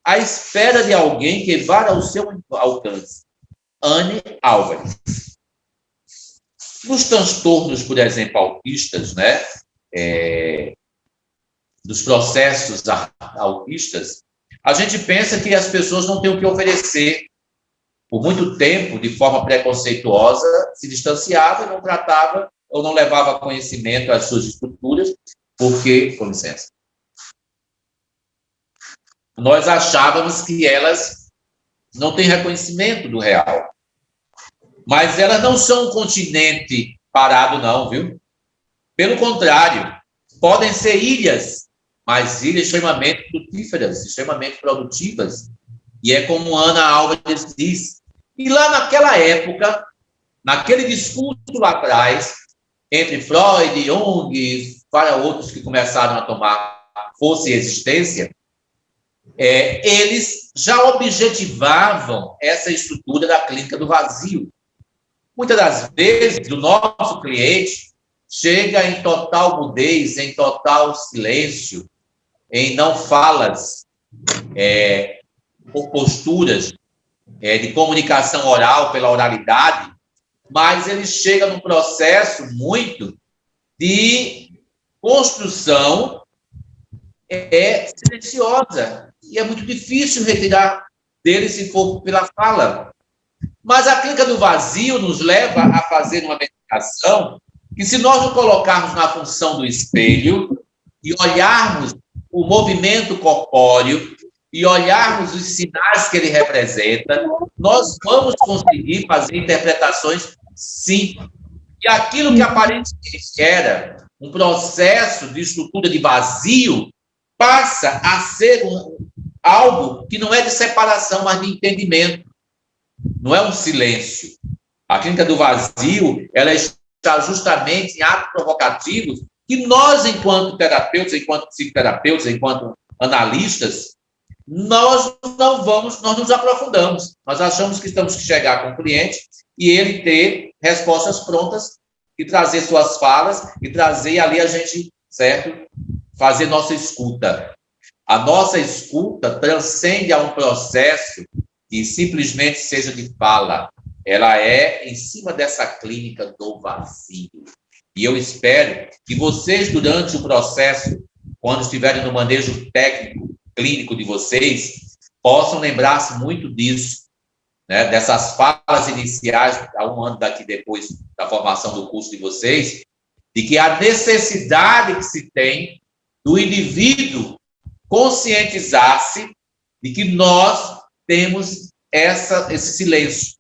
à espera de alguém que vá ao seu alcance. Anne Álvares. Nos transtornos, por exemplo, autistas, né? Dos processos autistas, a gente pensa que as pessoas não têm o que oferecer. Por muito tempo, de forma preconceituosa, se distanciava, não tratava ou não levava conhecimento às suas estruturas, porque, com licença, nós achávamos que elas não têm reconhecimento do real. Mas elas não são um continente parado, não, viu? Pelo contrário, podem ser ilhas, mas ilhas extremamente frutíferas, extremamente produtivas. E é como Ana Álvares diz. E lá naquela época, naquele discurso lá atrás, entre Freud, Jung, para outros que começaram a tomar força e existência, eles já objetivavam essa estrutura da clínica do vazio. Muitas das vezes, o nosso cliente chega em total mudez, em total silêncio, em não falas, ou posturas de comunicação oral pela oralidade, mas ele chega num processo muito de construção é silenciosa e é muito difícil retirar dele se for pela fala. Mas a clínica do vazio nos leva a fazer uma meditação que, se nós nos colocarmos na função do espelho e olharmos o movimento corpóreo e olharmos os sinais que ele representa, nós vamos conseguir fazer interpretações, sim. E aquilo que aparentemente era um processo de estrutura de vazio passa a ser algo que não é de separação, mas de entendimento. Não é um silêncio. A clínica do vazio, ela está justamente em atos provocativos que nós, enquanto terapeutas, enquanto psicoterapeutas, enquanto analistas, nós nos aprofundamos. Nós achamos que estamos que chegar com o cliente e ele ter respostas prontas e trazer suas falas e trazer ali a gente, certo? Fazer nossa escuta. A nossa escuta transcende a um processo que simplesmente seja de fala. Ela é em cima dessa clínica do vazio. E eu espero que vocês, durante o processo, quando estiverem no manejo técnico, clínico de vocês, possam lembrar-se muito disso, né? Dessas falas iniciais, há um ano daqui depois da formação do curso de vocês, de que a necessidade que se tem do indivíduo conscientizar-se de que nós temos esse silêncio,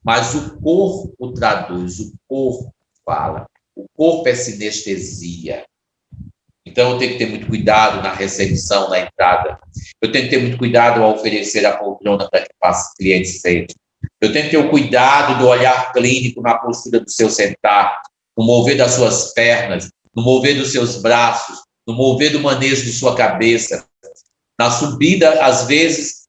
mas o corpo traduz, o corpo fala, o corpo é sinestesia. Então, eu tenho que ter muito cuidado na recepção, na entrada. Eu tenho que ter muito cuidado ao oferecer a poltrona para que o cliente sente. Eu tenho que ter o cuidado do olhar clínico na postura do seu sentar, no mover das suas pernas, no mover dos seus braços, no mover do manejo de sua cabeça, na subida, às vezes,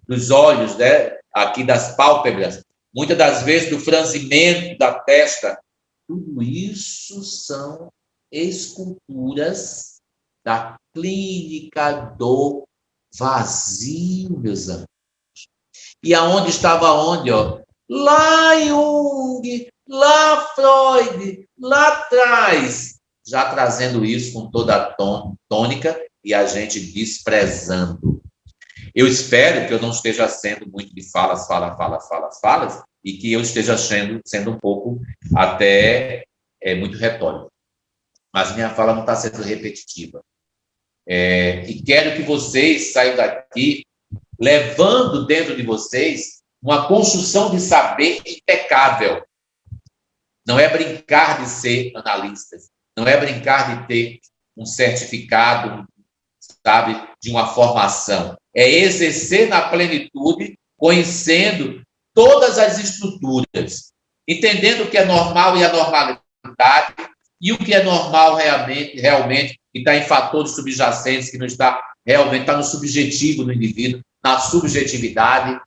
dos olhos, né? Aqui das pálpebras, muitas das vezes do franzimento da testa. Tudo isso são esculturas da clínica do vazio, meus amigos. E aonde estava onde? Ó? Lá Jung, lá Freud, lá atrás, já trazendo isso com toda a tônica e a gente desprezando. Eu espero que eu não esteja sendo muito de falas, e que eu esteja sendo um pouco até muito retórico. Mas minha fala não está sendo repetitiva. E quero que vocês saiam daqui levando dentro de vocês uma construção de saber impecável. Não é brincar de ser analistas, não é brincar de ter um certificado, sabe, de uma formação. É exercer na plenitude, conhecendo todas as estruturas, entendendo o que é normal e a normalidade, e o que é normal realmente que está em fatores subjacentes, que não está realmente, está no subjetivo do indivíduo, na subjetividade,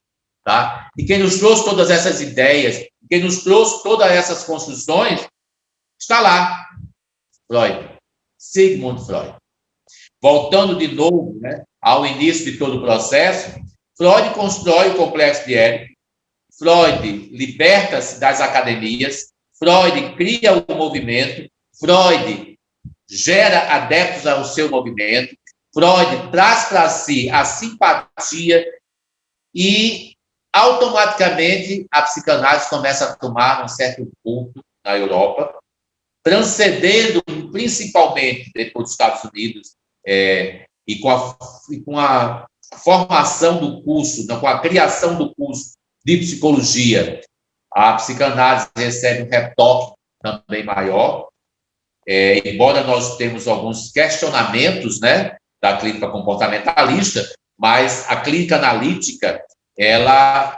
tá? E quem nos trouxe todas essas ideias, quem nos trouxe todas essas construções, está lá, Freud, Sigmund Freud. Voltando de novo, né, ao início de todo o processo, Freud constrói o complexo de Édipo, Freud liberta-se das academias, Freud cria o movimento, Freud gera adeptos ao seu movimento, Freud traz para si a simpatia e, automaticamente, a psicanálise começa a tomar um certo culto na Europa, transcendendo, principalmente, depois dos Estados Unidos, e com a formação do curso, com a criação do curso de psicologia, a psicanálise recebe um retoque também maior, embora nós temos alguns questionamentos, né, da clínica comportamentalista, mas a clínica analítica, ela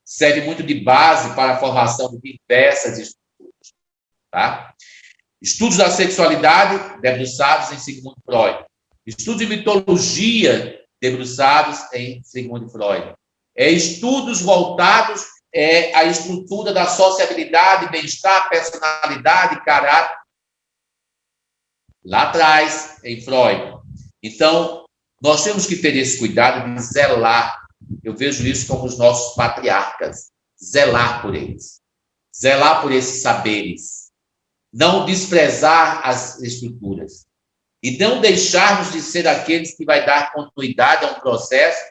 serve muito de base para a formação de diversas estruturas, tá? Estudos da sexualidade debruçados em Sigmund Freud, estudos de mitologia debruçados em Sigmund Freud, estudos voltados à estrutura da sociabilidade, bem-estar, personalidade, caráter, lá atrás, em Freud. Então, nós temos que ter esse cuidado de zelar. Eu vejo isso como os nossos patriarcas. Zelar por eles. Zelar por esses saberes. Não desprezar as estruturas. e não deixarmos de ser aqueles que vai dar continuidade a um processo,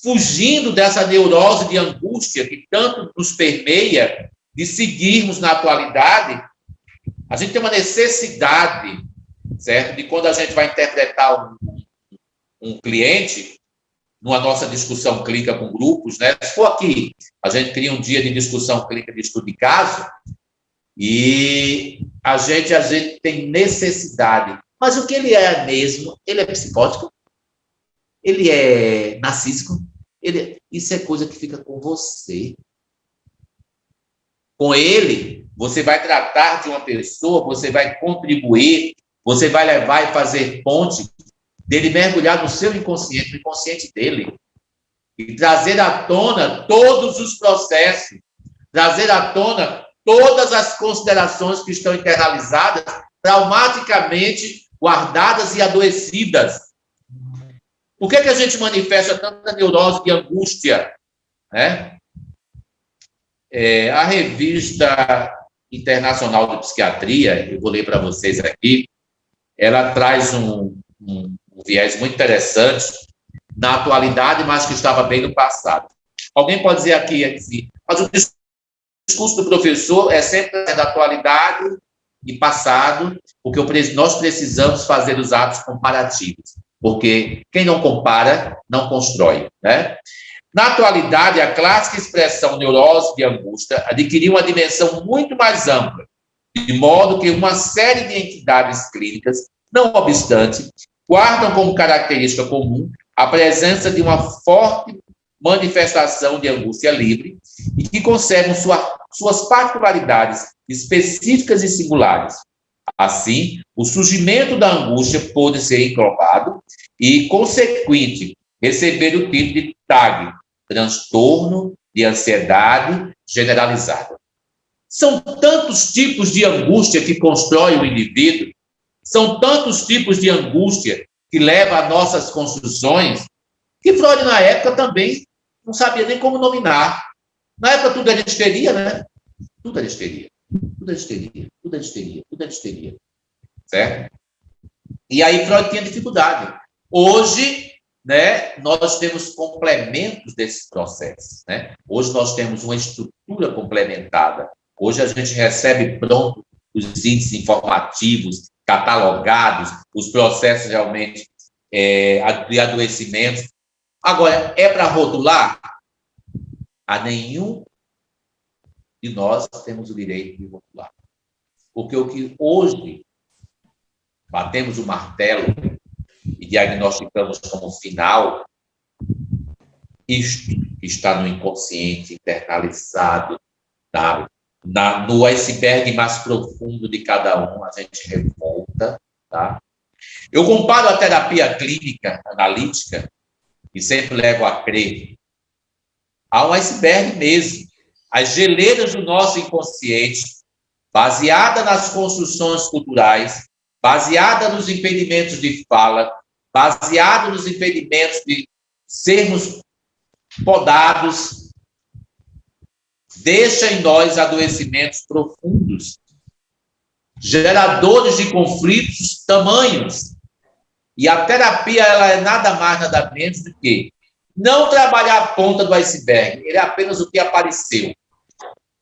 fugindo dessa neurose de angústia que tanto nos permeia, de seguirmos na atualidade. A gente tem uma necessidade, certo? De quando a gente vai interpretar um cliente, numa nossa discussão clínica com grupos, né? Se for aqui, a gente cria um dia de discussão clínica de estudo de caso, e a gente tem necessidade. Mas o que ele é mesmo? Ele é psicótico? Ele é narcísico? Isso é coisa que fica com você. Com ele, você vai tratar de uma pessoa, você vai contribuir, você vai levar e fazer ponte dele mergulhar no seu inconsciente, no inconsciente dele, e trazer à tona todos os processos, trazer à tona todas as considerações que estão internalizadas, traumaticamente guardadas e adoecidas. Por que a gente manifesta tanta neurose de angústia? Né? A Revista Internacional de Psiquiatria, eu vou ler para vocês aqui, ela traz um viés muito interessante na atualidade, mas que estava bem no passado. Alguém pode dizer aqui assim, mas o discurso do professor é sempre da atualidade e passado, porque nós precisamos fazer os atos comparativos, porque quem não compara, não constrói, né? Na atualidade, a clássica expressão neurose de angústia adquiriu uma dimensão muito mais ampla, de modo que uma série de entidades clínicas, não obstante, guardam como característica comum a presença de uma forte manifestação de angústia livre e que conservam suas particularidades específicas e singulares. Assim, o surgimento da angústia pode ser englobado e, consequente, receber o título de TAG, transtorno de ansiedade generalizada. São tantos tipos de angústia que constrói o indivíduo, são tantos tipos de angústia que levam a nossas construções, que Freud, na época, também não sabia nem como nominar. Na época, tudo era histeria, né? Tudo era histeria. Tudo era histeria. Tudo era histeria. Tudo era histeria. Certo? E aí, Freud tinha dificuldade. Hoje, né, nós temos complementos desses processos, né? Hoje nós temos uma estrutura complementada. Hoje a gente recebe pronto os índices informativos, catalogados, os processos realmente de adoecimentos. Agora, é para rotular? A nenhum de nós temos o direito de rotular. Porque o que hoje batemos o martelo e diagnosticamos como final, isto está no inconsciente internalizado, tá? No iceberg mais profundo de cada um, a gente revolta, tá? Eu comparo a terapia clínica analítica, e sempre levo a crer, a um iceberg mesmo. As geleiras do nosso inconsciente, baseada nas construções culturais, baseada nos impedimentos de fala, baseado nos impedimentos de sermos podados, deixa em nós adoecimentos profundos, geradores de conflitos tamanhos. E a terapia, ela é nada mais, nada menos do que não trabalhar a ponta do iceberg, ele é apenas o que apareceu.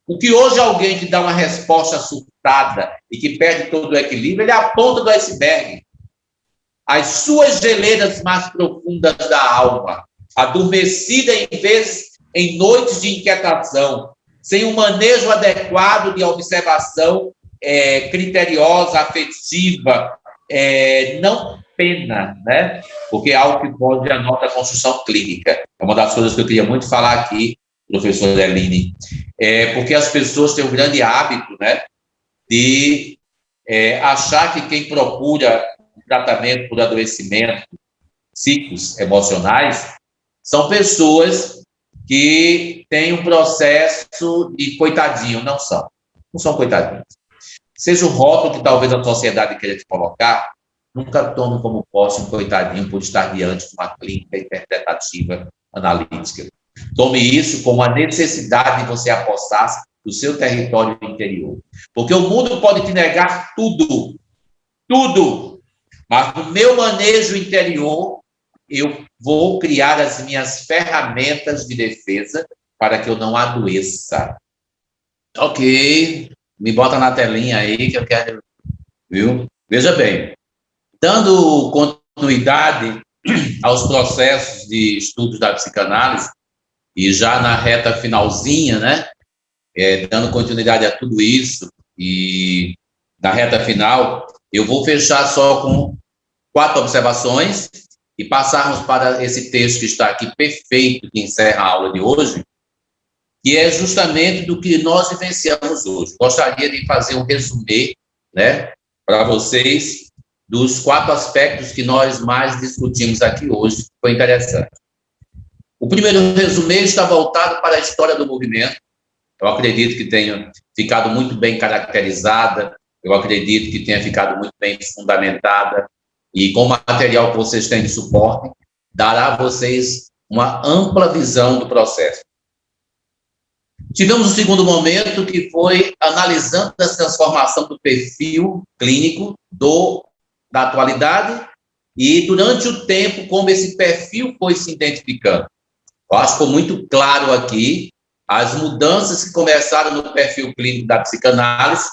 O que hoje alguém que dá uma resposta surtada e que perde todo o equilíbrio, ele é a ponta do iceberg. As suas geleiras mais profundas da alma, adormecida em noites de inquietação, sem um manejo adequado de observação criteriosa, afetiva, não pena, né? Porque é algo que pode a nossa construção clínica. É uma das coisas que eu queria muito falar aqui, professor Eline, porque as pessoas têm um grande hábito, né, de achar que quem procura tratamento por adoecimento psíquicos, emocionais, são pessoas que têm um processo de coitadinho. Não são coitadinhos. Seja o rótulo que talvez a sociedade queira te colocar, nunca tome como posse um coitadinho por estar diante de uma clínica interpretativa analítica. Tome isso como a necessidade de você apossar do seu território interior. Porque o mundo pode te negar tudo. Tudo. Mas no meu manejo interior, eu vou criar as minhas ferramentas de defesa para que eu não adoeça. Ok, me bota na telinha aí que eu quero, viu? Veja bem, dando continuidade aos processos de estudos da psicanálise, e já na reta finalzinha, né, dando continuidade a tudo isso, e na reta final, eu vou fechar só com 4 observações e passarmos para esse texto que está aqui perfeito, que encerra a aula de hoje, que é justamente do que nós vivenciamos hoje. Gostaria de fazer um resumê, né, para vocês, dos 4 aspectos que nós mais discutimos aqui hoje, foi interessante. O primeiro resumê está voltado para a história do movimento. Eu acredito que tenha ficado muito bem caracterizada, eu acredito que tenha ficado muito bem fundamentada, e com o material que vocês têm de suporte, dará a vocês uma ampla visão do processo. Tivemos um segundo momento, que foi analisando a transformação do perfil clínico da atualidade e, durante o tempo, como esse perfil foi se identificando. Eu acho que ficou muito claro aqui as mudanças que começaram no perfil clínico da psicanálise,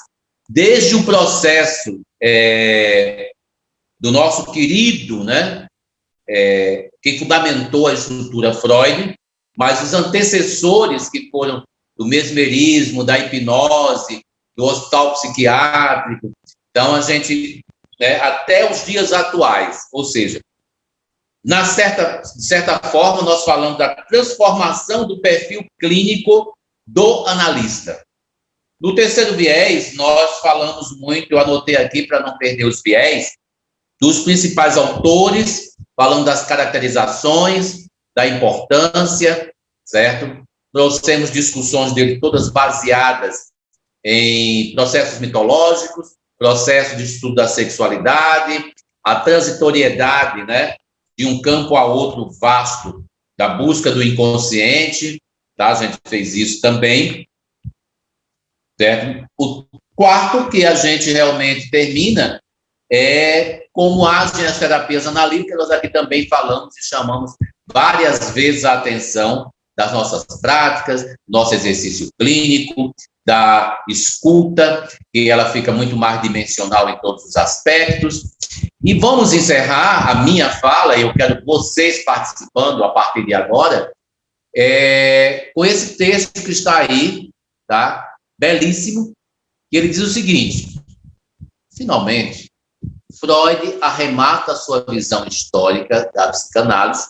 desde o processo do nosso querido, né, que fundamentou a estrutura Freud, mas os antecessores que foram do mesmerismo, da hipnose, do hospital psiquiátrico. Então, a gente, até os dias atuais, ou seja, de certa forma, nós falamos da transformação do perfil clínico do analista. No terceiro viés, nós falamos muito, eu anotei aqui para não perder os viés, dos principais autores, falando das caracterizações, da importância, certo? Trouxemos discussões dele todas baseadas em processos mitológicos, processo de estudo da sexualidade, a transitoriedade, né, de um campo a outro vasto, da busca do inconsciente, tá? A gente fez isso também, certo? O quarto que a gente realmente termina é como agem as terapias analíticas. Nós aqui também falamos e chamamos várias vezes a atenção das nossas práticas, nosso exercício clínico, da escuta, que ela fica muito mais dimensional em todos os aspectos. E vamos encerrar a minha fala, e eu quero vocês participando a partir de agora, com esse texto que está aí, tá? Belíssimo, que ele diz o seguinte: finalmente, Freud arremata a sua visão histórica da psicanálise,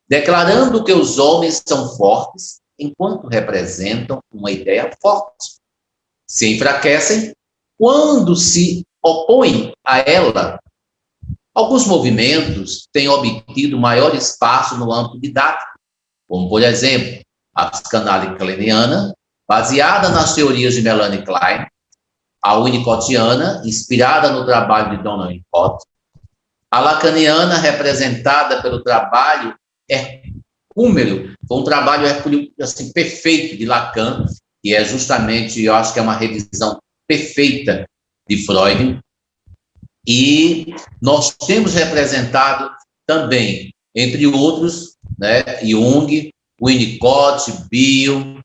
declarando que os homens são fortes enquanto representam uma ideia forte. Se enfraquecem quando se opõem a ela. Alguns movimentos têm obtido maior espaço no âmbito didático, como, por exemplo, a psicanálise kleiniana, baseada nas teorias de Melanie Klein, a winnicottiana, inspirada no trabalho de Donna Winnicott, a lacaniana, representada pelo trabalho hercúmeno, foi um trabalho assim, perfeito de Lacan, que é justamente, eu acho que é uma revisão perfeita de Freud. E nós temos representado também, entre outros, né, Jung, Winnicott, Bill,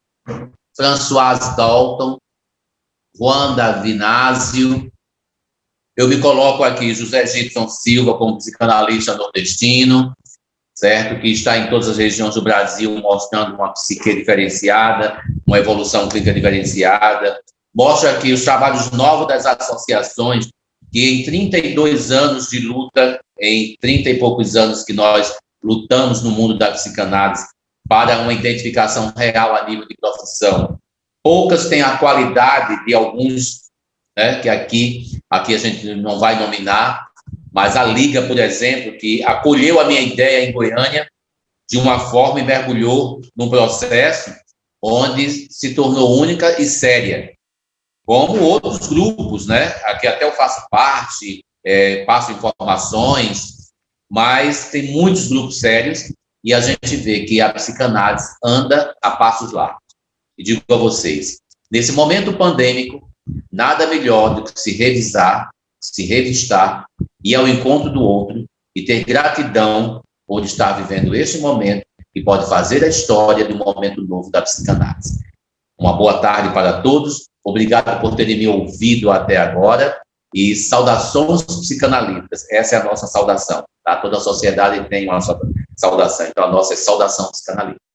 François Dalton, Juan Davinásio. Eu me coloco aqui José Gibson Silva como psicanalista nordestino, certo? Que está em todas as regiões do Brasil, mostrando uma psique diferenciada, uma evolução clínica diferenciada. Mostra aqui os trabalhos novos das associações, que em 32 anos de luta, em 30 e poucos anos que nós lutamos no mundo da psicanálise para uma identificação real a nível de profissão, poucas têm a qualidade de alguns, né, que aqui a gente não vai nominar, mas a Liga, por exemplo, que acolheu a minha ideia em Goiânia de uma forma e mergulhou num processo onde se tornou única e séria. Como outros grupos, né? Aqui até eu faço parte, passo informações, mas tem muitos grupos sérios e a gente vê que a psicanálise anda a passos largos. E digo a vocês, nesse momento pandêmico, nada melhor do que se revisar, se revistar ir ao encontro do outro e ter gratidão por estar vivendo esse momento que pode fazer a história do momento novo da psicanálise. Uma boa tarde para todos, obrigado por terem me ouvido até agora e saudações psicanalíticas, essa é a nossa saudação, tá? Toda a sociedade tem uma saudação, então a nossa é saudação psicanalítica.